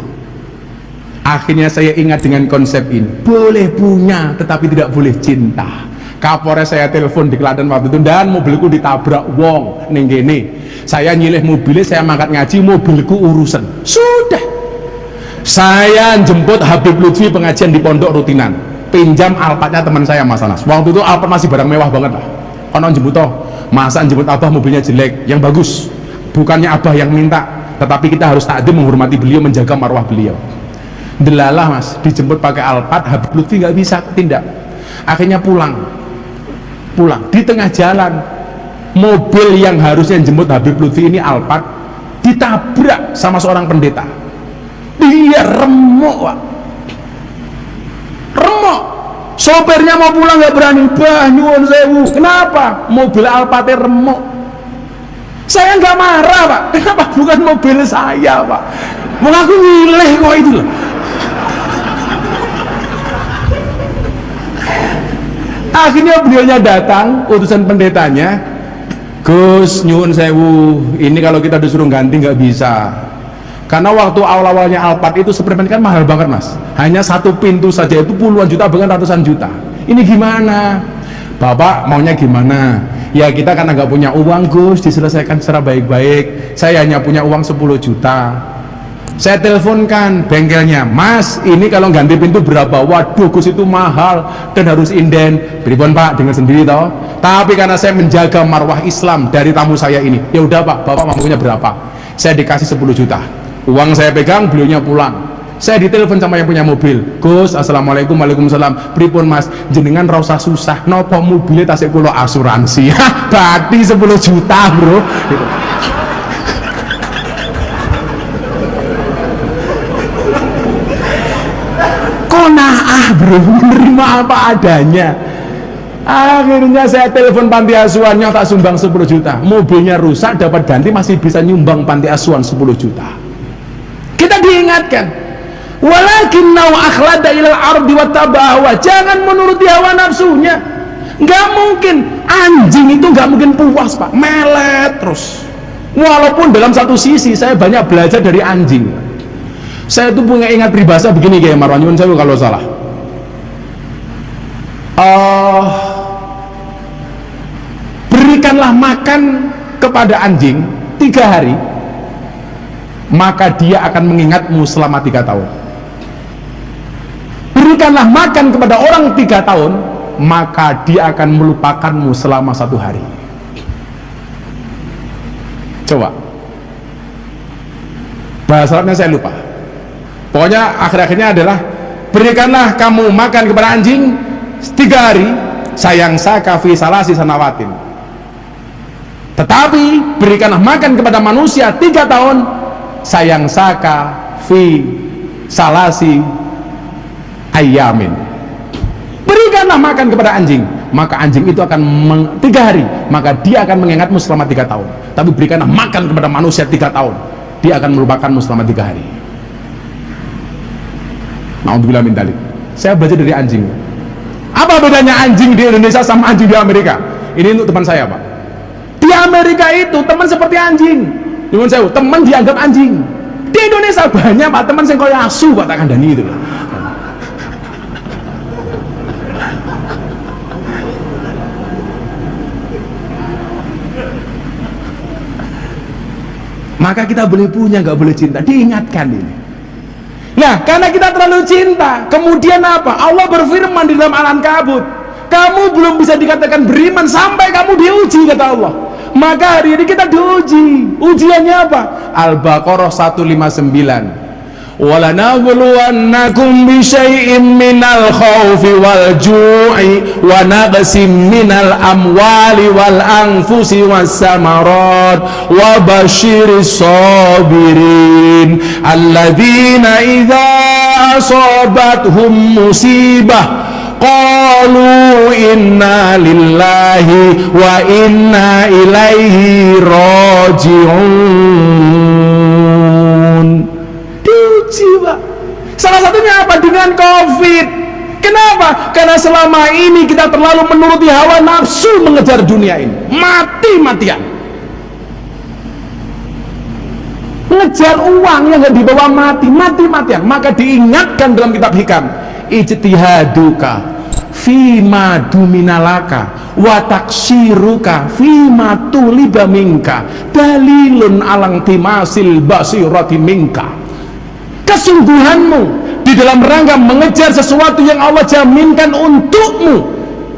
Akhirnya saya ingat dengan konsep ini, boleh punya tetapi tidak boleh cinta. Kapolres saya telepon di Klaten waktu itu, dan mobilku ditabrak wong ning kene. Saya nyilih mobilnya, saya mangkat ngaji, mobilku urusan. Sudah. Saya jemput Habib Lutfi pengajian di pondok rutinan. Pinjam Alphardnya teman saya Mas Anas. Waktu itu Alphard masih barang mewah banget lah. Konon jemput toh, masa jemput Abah mobilnya jelek, yang bagus. Bukannya Abah yang minta, tetapi kita harus takdim menghormati beliau, menjaga marwah beliau. Delalah Mas, dijemput pakai Alphard, Habib Lutfi nggak bisa tindak. Akhirnya pulang di tengah jalan, mobil yang harusnya jemput Habib Lutfi ini Alphard ditabrak sama seorang pendeta. Dia remuk Pak, remuk. Sopirnya mau pulang nggak berani, bah nyuwun sewu. Kenapa? Mobil Alphardnya remuk. Saya nggak marah Pak, kenapa bukan mobil saya Pak? Mau aku milih kok itu loh. Akhirnya beliaunya datang, utusan pendetanya, Gus nyuwun sewu, ini kalau kita disuruh ganti nggak bisa, karena waktu awal-awalnya Alphard itu seperti kan mahal banget Mas, hanya satu pintu saja itu puluhan juta bahkan ratusan juta. Ini gimana Bapak maunya gimana? Ya kita karena nggak punya uang Gus, diselesaikan secara baik-baik. Saya hanya punya uang 10 juta. Saya teleponkan bengkelnya, Mas ini kalau ganti pintu berapa? Waduh Gus itu mahal dan harus inden. Pripun Pak, dengar sendiri toh. Tapi karena saya menjaga marwah Islam dari tamu saya ini, ya udah Pak, Bapak mampunya berapa? Saya dikasih 10 juta. Uang saya pegang, beliaunya pulang. Saya ditelepon sama yang punya mobil, Gus, assalamualaikum, waalaikumsalam. Pripun Mas, jenengan rasa susah, nopo mobilnya tasik kulo asuransi. Berarti 10 juta bro. Gitu. Bro, menerima apa adanya. Akhirnya saya telepon panti asuhannya, tak sumbang 10 juta. Mobilnya rusak, dapat ganti, masih bisa nyumbang panti asuhan 10 juta. Kita diingatkan, walakinnau akhlada ilal ardi wattaba'awa, jangan menuruti hawa nafsunya. Nggak mungkin, anjing itu nggak mungkin puas Pak, melet terus. Walaupun dalam satu sisi saya banyak belajar dari anjing. Saya tuh punya ingat peribahasa begini kayak Marwan, nyuwun sewu kalau salah. Berikanlah makan kepada anjing 3 hari, maka dia akan mengingatmu selama 3 tahun. Berikanlah makan kepada orang 3 tahun, maka dia akan melupakanmu selama 1 hari. Coba bahasa Arabnya saya lupa, pokoknya akhir-akhirnya adalah berikanlah kamu makan kepada anjing 3 hari, sayang saka fi salasi sanawatin. Tetapi berikanlah makan kepada manusia 3 tahun, sayang saka fi salasi ayamin. Berikanlah makan kepada anjing, maka anjing itu akan 3 hari, maka dia akan mengingatmu selama 3 tahun. Tapi berikanlah makan kepada manusia 3 tahun, dia akan melupakanmu selama 3 hari. Na'udzubillah min dzalik. Saya belajar dari anjing. Apa bedanya anjing di Indonesia sama anjing di Amerika? Ini untuk teman saya, Pak. Di Amerika itu teman seperti anjing. Nyuwun sewu, teman dianggap anjing. Di Indonesia banyak Pak teman sing kaya asu Pak tak kandhani itu. Maka kita boleh punya, nggak boleh cinta. Diingatkan ini. Nah, karena kita terlalu cinta, kemudian apa? Allah berfirman di dalam Al-Ankabut, kamu belum bisa dikatakan beriman sampai kamu diuji, kata Allah. Maka hari ini kita diuji. Ujiannya apa? Al-Baqarah 159. وَلَنَبْلُوَنَّكُمْ بِشَيْءٍ مِّنَ الْخَوْفِ وَالْجُوعِ وَنَقْصٍ مِّنَ الْأَمْوَالِ وَالْأَنفُسِ وَالثَّمَرَاتِ وَبَشِّرِ الصَّابِرِينَ الَّذِينَ إِذَا أَصَابَتْهُمْ مُصِيبَةٌ qalu inna lillahi wa inna ilaihi raji'un. Diuji Pak. Salah satunya apa? Dengan COVID. Kenapa? Karena selama ini kita terlalu menuruti hawa nafsu mengejar dunia ini, mati-matian mengejar uang yang gak dibawa mati-matian. Maka diingatkan dalam kitab hikam, ijtihaduka fima duminalaka wa taksiruka fima tuliba minka dalilun alang timasil basirati minka. Kesungguhanmu di dalam rangka mengejar sesuatu yang Allah jaminkan untukmu,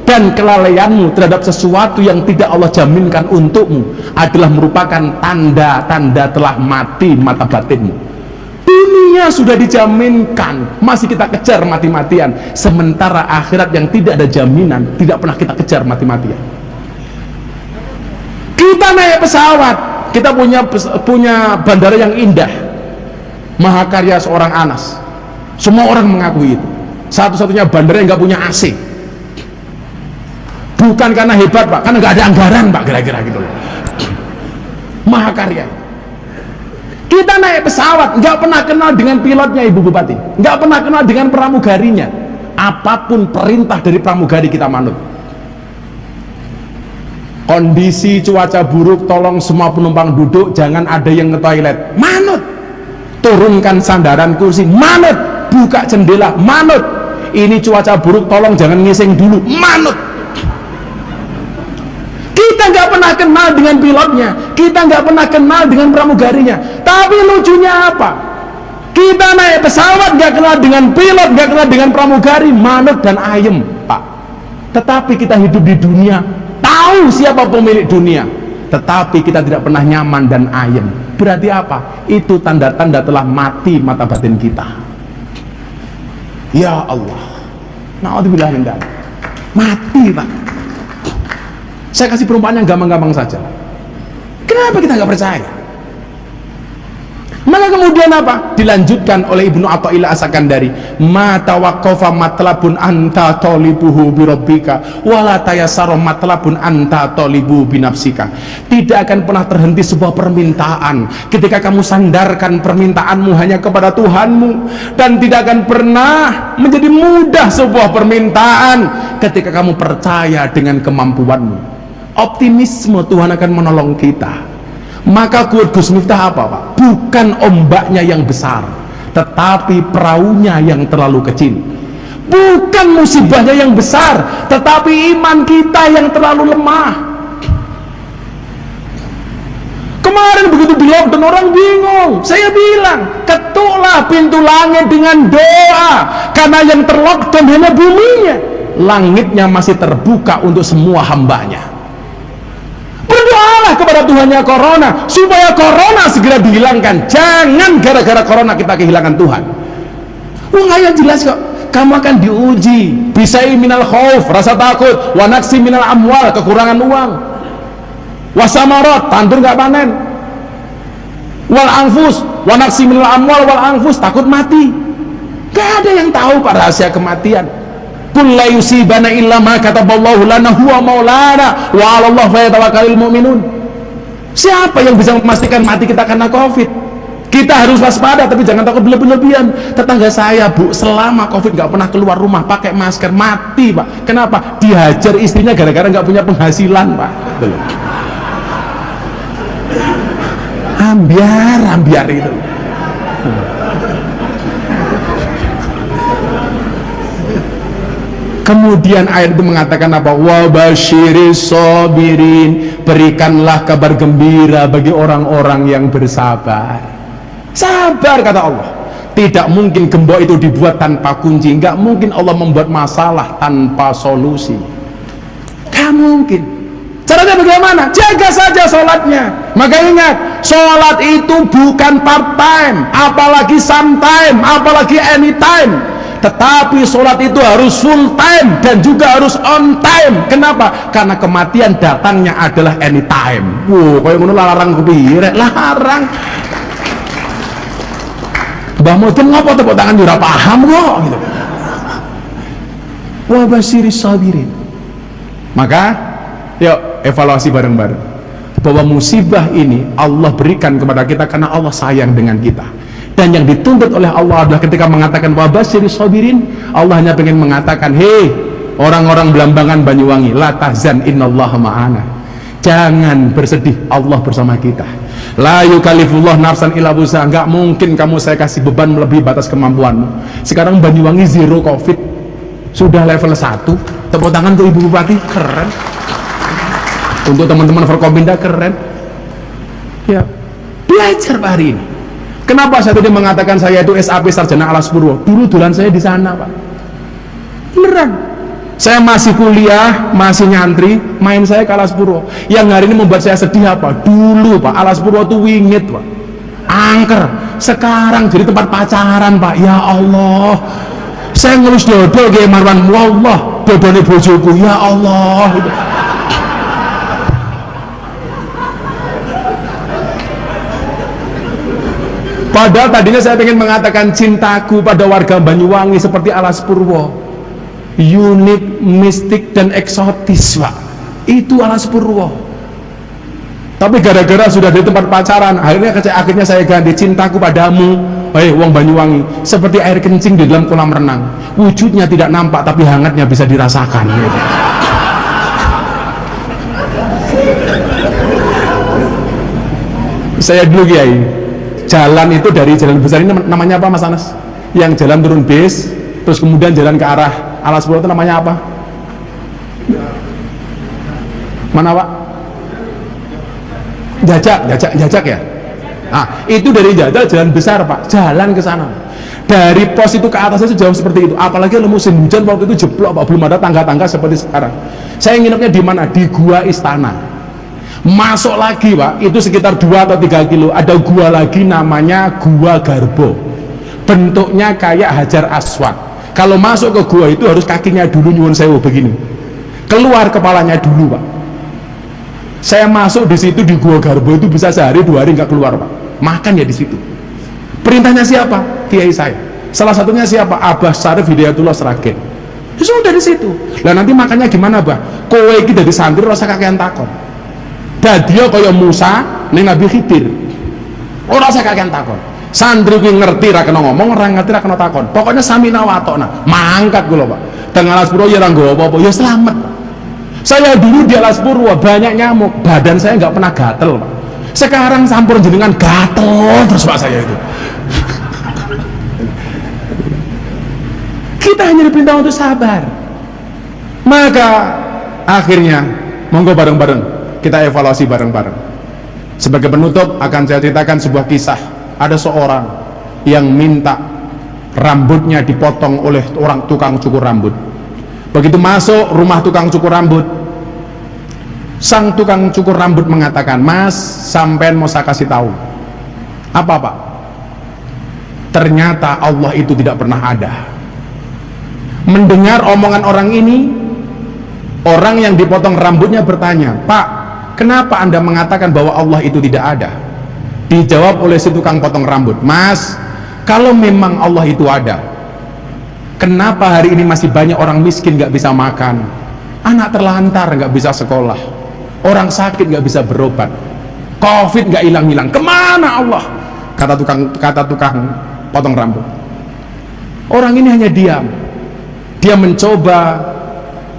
dan kelalaianmu terhadap sesuatu yang tidak Allah jaminkan untukmu adalah merupakan tanda-tanda telah mati mata batinmu. Dunia sudah dijaminkan, masih kita kejar mati-matian, sementara akhirat yang tidak ada jaminan tidak pernah kita kejar mati-matian. Kita naik pesawat, kita punya bandara yang indah, mahakarya seorang Anas, semua orang mengakui itu, satu-satunya bandara yang nggak punya AC. Bukan karena hebat Pak, karena nggak ada anggaran Pak, kira-kira gitu loh. Mahakarya. Kita naik pesawat, nggak pernah kenal dengan pilotnya Ibu Bupati, nggak pernah kenal dengan pramugarinya. Apapun perintah dari pramugari kita manut. Kondisi cuaca buruk, tolong semua penumpang duduk, jangan ada yang nge-toilet, manut. Turunkan sandaran kursi, manut. Buka jendela, manut. Ini cuaca buruk, tolong jangan ngising dulu, manut. Kita nggak pernah kenal dengan pilotnya, kita nggak pernah kenal dengan pramugarinya, tapi lucunya apa? Kita naik pesawat nggak kenal dengan pilot, nggak kenal dengan pramugari, manut dan ayem Pak. Tetapi kita hidup di dunia, tahu siapa pemilik dunia, tetapi kita tidak pernah nyaman dan ayem. Berarti apa? Itu tanda-tanda telah mati mata batin kita. Ya Allah, na'udzubillah min dzalik. Mati Pak. Saya kasih perumpamaan yang gampang-gampang saja. Kenapa kita nggak percaya? Maka kemudian apa? Dilanjutkan oleh Ibnu Athaillah As-Sakandari, ma tawaqqafa matlabun anta talibuhu bi rabbika wala tayassara matlabun anta talibu bi nafsika. Tidak akan pernah terhenti sebuah permintaan ketika kamu sandarkan permintaanmu hanya kepada Tuhanmu, dan tidak akan pernah menjadi mudah sebuah permintaan ketika kamu percaya dengan kemampuanmu. Optimisme Tuhan akan menolong kita. Maka kuat Gus Miftah apa Pak? Bukan ombaknya yang besar, tetapi perahunya yang terlalu kecil. Bukan musibahnya yang besar, tetapi iman kita yang terlalu lemah. Kemarin begitu di lockdown orang bingung. Saya bilang, ketuklah pintu langit dengan doa, karena yang terlockdown hanya buminya, langitnya masih terbuka untuk semua hambanya. Berdoalah kepada Tuhannya corona, supaya corona segera dihilangkan. Jangan gara-gara corona kita kehilangan Tuhan. Ayat jelas kok, kamu akan diuji. Bisai minal khauf, rasa takut. Wa naqsi minal amwal, kekurangan uang. Wasamarat, tandur nggak panen. Wal anfus, wa naqsi minal amwal wal anfus, takut mati. Gak ada yang tahu Pak rahasia kematian. Qul la yusibana illa ma kataballahu lana huwa maulana wa 'ala Allah falyatawakkalul mu'minun. Siapa yang bisa memastikan mati kita karena Covid? Kita harus waspada, tapi jangan takut berlebihan. Tetangga saya, Bu, selama COVID nggak pernah keluar rumah pakai masker, mati, Pak. Kenapa? Dihajar istrinya gara-gara nggak punya penghasilan, Pak. Ambiar itu. Kemudian ayat itu mengatakan apa? Wa basyiris sabirin, berikanlah kabar gembira bagi orang-orang yang bersabar. Sabar, kata Allah. Tidak mungkin gembok itu dibuat tanpa kunci. Nggak mungkin Allah membuat masalah tanpa solusi. Nggak mungkin. Caranya bagaimana? Jaga saja sholatnya. Maka ingat, sholat itu bukan part time, apalagi sometime, apalagi anytime. Tetapi sholat itu harus full time dan juga harus on time. Kenapa? Karena kematian datangnya adalah anytime. Wow, kayak ngono larang kepirek, larang. Mbah Modem ngapa tepuk tangan ora paham kok gitu. Wa basyiris sabirin. Maka yuk evaluasi bareng-bareng bahwa musibah ini Allah berikan kepada kita karena Allah sayang dengan kita. Dan yang dituntut oleh Allah adalah ketika mengatakan wa basyiris sabirin, Allah hanya ingin mengatakan, hei orang-orang Belambangan Banyuwangi, la tahzan innallaha ma'ana. Jangan bersedih, Allah bersama kita. La yukallifullah nafsan illa wus'aha. Enggak mungkin kamu saya kasih beban melebihi batas kemampuanmu. Sekarang Banyuwangi zero covid, sudah level 1. Tepuk tangan untuk Ibu Bupati, keren. Untuk teman-teman Forkompinda, keren. Ya, belajar Pak hari ini. Kenapa saya tadi mengatakan saya itu SAP Sarjana Alas Purwo? Dulu dulan saya di sana, Pak. Beneran. Saya masih kuliah, masih nyantri, main saya ke Alas Purwo. Yang hari ini membuat saya sedih apa? Dulu Pak, Alas Purwo itu wingit Pak, angker. Sekarang jadi tempat pacaran Pak. Ya Allah, saya ngelus dodol kayak Marwan, wallah dodolnya bojoku, ya Allah. Padahal tadinya saya ingin mengatakan cintaku pada warga Banyuwangi seperti Alas Purwo, unik, mistik, dan eksotis Pak. Itu Alas Purwo. Tapi gara-gara sudah di tempat pacaran, akhirnya saya ganti cintaku padamu, wong Banyuwangi, seperti air kencing di dalam kolam renang. Wujudnya tidak nampak tapi hangatnya bisa dirasakan gitu. Saya dulu Kiai, jalan itu dari jalan besar ini namanya apa Mas Anas? Yang jalan turun bis terus kemudian jalan ke arah Alas Purwo itu namanya apa? Mana Pak? Jajak ya? Nah, itu dari Jajak jalan besar Pak, jalan ke sana. Dari pos itu ke atasnya itu jauh seperti itu. Apalagi kalau musim hujan waktu itu jeblok Pak, belum ada tangga-tangga seperti sekarang. Saya nginepnya di mana? Di Gua Istana. Masuk lagi Pak, itu sekitar 2 atau 3 kilo, ada gua lagi namanya Gua Garbo. Bentuknya kayak Hajar Aswad. Kalau masuk ke gua itu harus kakinya dulu nyuwun sewu begini, keluar kepalanya dulu Pak. Saya masuk di situ di Gua Garbo itu bisa sehari 2 hari nggak keluar Pak, makan ya di situ. Perintahnya siapa? Kiai saya. Salah satunya siapa? Abah Syarif Hidayatullah Sragen. Sudah di situ. Lah nanti makannya gimana Bah? Kowe iki dari santri rasa kakean takon. Dadio kaya Musa ning Nabi Khidir. Ora usah kakean takon. Santri kuwi ngerti ra kena ngomong, ora ngerti ra kena takon. Pokoknya samina watokna. Mangkat kula, Pak. Teng Alas Purwo ya ora nggawa apa-apa, ya selamat. Saya dulu di Alas Purwo banyak nyamuk, badan saya nggak pernah gatel, Pak. Sekarang sampur jenengan gatel terus Pak saya itu. Kita hanya diperintah untuk sabar. Maka akhirnya monggo bareng-bareng kita evaluasi bareng-bareng. Sebagai penutup akan saya ceritakan sebuah kisah. Ada seorang yang minta rambutnya dipotong oleh orang tukang cukur rambut. Begitu masuk rumah tukang cukur rambut, sang tukang cukur rambut mengatakan, "Mas, sampean mau saya kasih tahu." "Apa Pak?" "Ternyata Allah itu tidak pernah ada." Mendengar omongan orang ini, orang yang dipotong rambutnya bertanya, "Pak, kenapa Anda mengatakan bahwa Allah itu tidak ada?" Dijawab oleh si tukang potong rambut, "Mas, kalau memang Allah itu ada, kenapa hari ini masih banyak orang miskin gak bisa makan, anak terlantar gak bisa sekolah, orang sakit gak bisa berobat, COVID gak hilang-hilang? Kemana Allah? kata tukang potong rambut. Orang ini hanya diam. Dia mencoba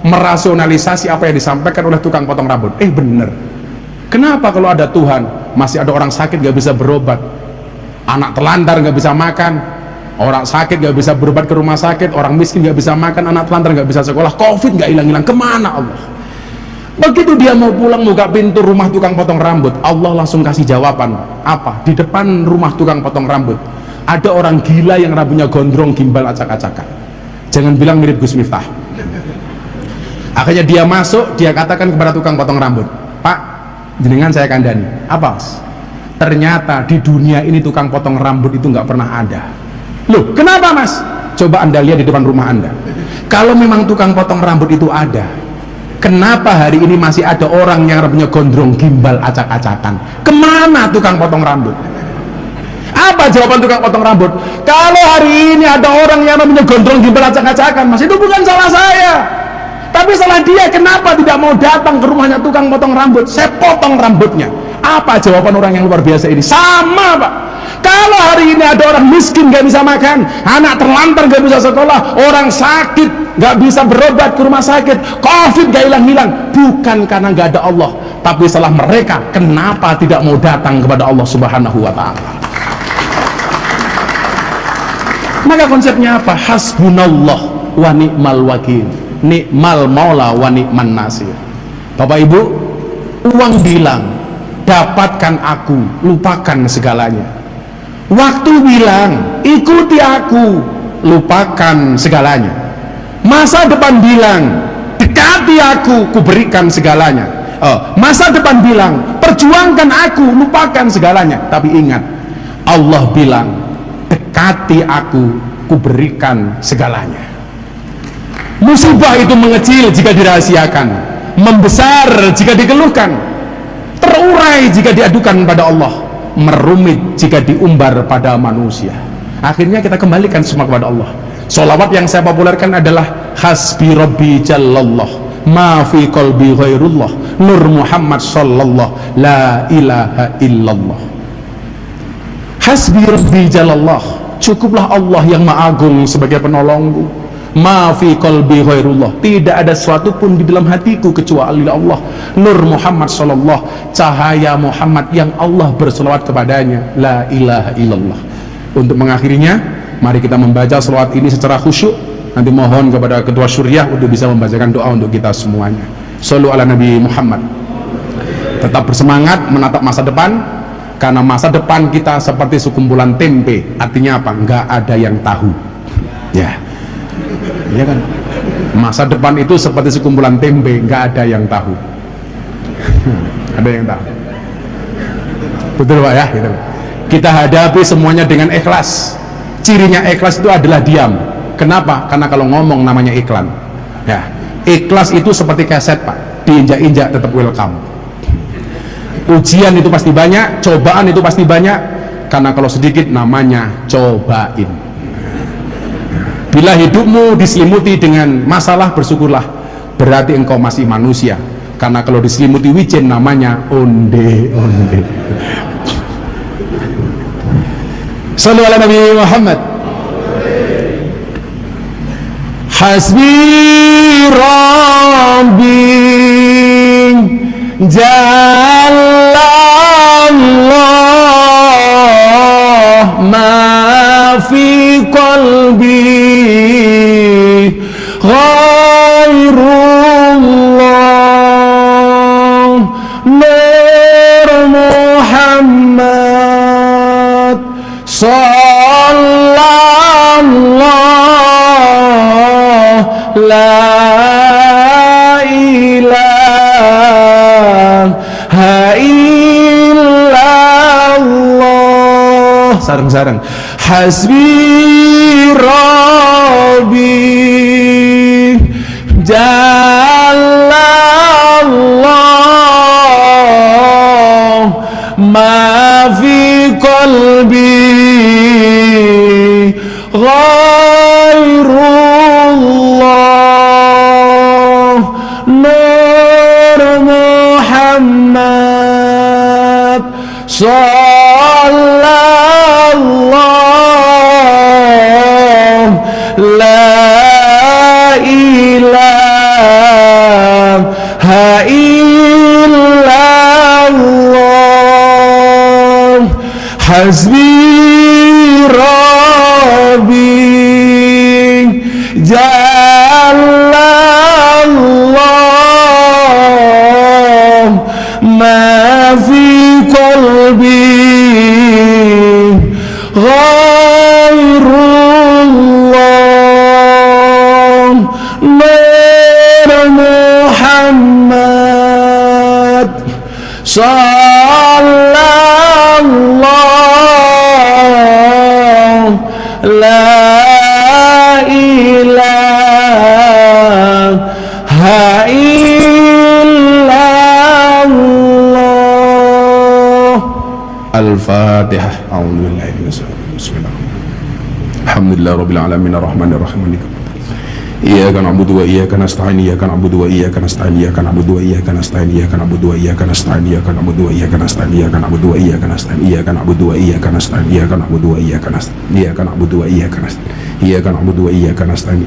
merasionalisasi apa yang disampaikan oleh tukang potong rambut. Bener. Kenapa kalau ada Tuhan masih ada orang sakit gak bisa berobat, anak telantar gak bisa makan, orang sakit gak bisa berobat ke rumah sakit, orang miskin gak bisa makan, anak telantar gak bisa sekolah, COVID gak hilang-hilang, kemana Allah? Begitu dia mau pulang buka pintu rumah tukang potong rambut, Allah langsung kasih jawaban. Apa? Di depan rumah tukang potong rambut ada orang gila yang rambutnya gondrong, gimbal, acak-acakan. Jangan bilang mirip Gus Miftah. Akhirnya dia masuk, dia katakan kepada tukang potong rambut, Pak, jenengan saya kandani. Apa? Ternyata di dunia ini tukang potong rambut itu nggak pernah ada. Loh, kenapa Mas? Coba Anda lihat di depan rumah Anda. Kalau memang tukang potong rambut itu ada, kenapa hari ini masih ada orang yang rambutnya gondrong, gimbal, acak-acakan? Kemana tukang potong rambut? Apa jawaban tukang potong rambut? Kalau hari ini ada orang yang rambutnya gondrong, gimbal, acak-acakan, Mas, itu bukan salah saya, tapi salah dia. Kenapa tidak mau datang ke rumahnya tukang potong rambut? Saya potong rambutnya. Apa jawaban orang yang luar biasa ini? Sama, Pak. Kalau hari ini ada orang miskin gak bisa makan, anak terlantar gak bisa sekolah, orang sakit gak bisa berobat ke rumah sakit, COVID gak hilang-hilang, bukan karena gak ada Allah, tapi salah mereka. Kenapa tidak mau datang kepada Allah Subhanahu wa ta'ala? Maka konsepnya apa? Hasbunallah wa ni'mal wakil, ni'mal maula wa ni'man nasir. Bapak Ibu, uang bilang dapatkan aku, lupakan segalanya. Waktu bilang ikuti aku, lupakan segalanya. Masa depan bilang dekati aku, kuberikan segalanya. Masa depan bilang perjuangkan aku, lupakan segalanya. Tapi ingat, Allah bilang dekati aku, kuberikan segalanya. Musibah itu mengecil jika dirahasiakan, membesar jika dikeluhkan, terurai jika diadukan pada Allah, merumit jika diumbar pada manusia. Akhirnya kita kembalikan semua kepada Allah. Sholawat yang saya populerkan adalah hasbi rabbi jallallah ma fi qalbi ghairullah nur Muhammad sallallahu la ilaha illallah. Hasbi rabbi jallallah, cukuplah Allah yang maha agung sebagai penolongku. Ma fi qalbi ghairullah, tidak ada sesuatu pun di dalam hatiku kecuali Allah. Nur Muhammad sallallahu, cahaya Muhammad yang Allah berselawat kepadanya, la ilaha illallah. Untuk mengakhirinya, mari kita membaca selawat ini secara khusyuk. Nanti mohon kepada ketua syuriah untuk bisa membacakan doa untuk kita semuanya. Shallu ala Nabi Muhammad. Tetap bersemangat menatap masa depan, karena masa depan kita seperti sekumpulan tempe. Artinya apa? Nggak ada yang tahu. Ya, iya kan? Masa depan itu seperti sekumpulan tempe, nggak ada yang tahu. Ada yang tahu? Betul Pak ya? Gitu. Kita hadapi semuanya dengan ikhlas. Cirinya ikhlas itu adalah diam. Kenapa? Karena kalau ngomong namanya iklan. Ya, ikhlas itu seperti keset Pak, diinjak-injak tetap welcome. Ujian itu pasti banyak, cobaan itu pasti banyak, karena kalau sedikit namanya cobain. Bila hidupmu diselimuti dengan masalah, bersyukurlah, berarti engkau masih manusia. Karena kalau diselimuti wijen namanya onde-onde. Shallu ala Nabi Muhammad. Hasbi Rabbi Jallallah ma fi qalbi ghairullah nur Muhammad sallallahu la ilaha illallah. Sareng-sareng. Hasbi Rabbi Jallallah ma fi qalbi ghairullah nur Muhammad sallallahu hasbi rabbi jalallah ma fi qalbi ghairullah nur Muhammad sallallahu la ilaha illallah. Al-Fatihah. A'udzubillahi minasyaitonir rajim. Bismillahirrahmanirrahim. Alhamdulillah rabbil alamin arrahmanir rahim. Iyyaka na'budu wa iyyaka nasta'in iyyaka na'budu wa iyyaka nasta'in iyyaka na'budu wa iyyaka nasta'in iyyaka na'budu wa iyyaka nasta'in iyyaka na'budu wa iyyaka nasta'in iyyaka na'budu wa iyyaka nasta'in iyyaka na'budu wa iyyaka nasta'in iyyaka na'budu wa iyyaka nasta'in iyyaka na'budu wa iyyaka nasta'in iyyaka na'budu wa iyyaka nasta'in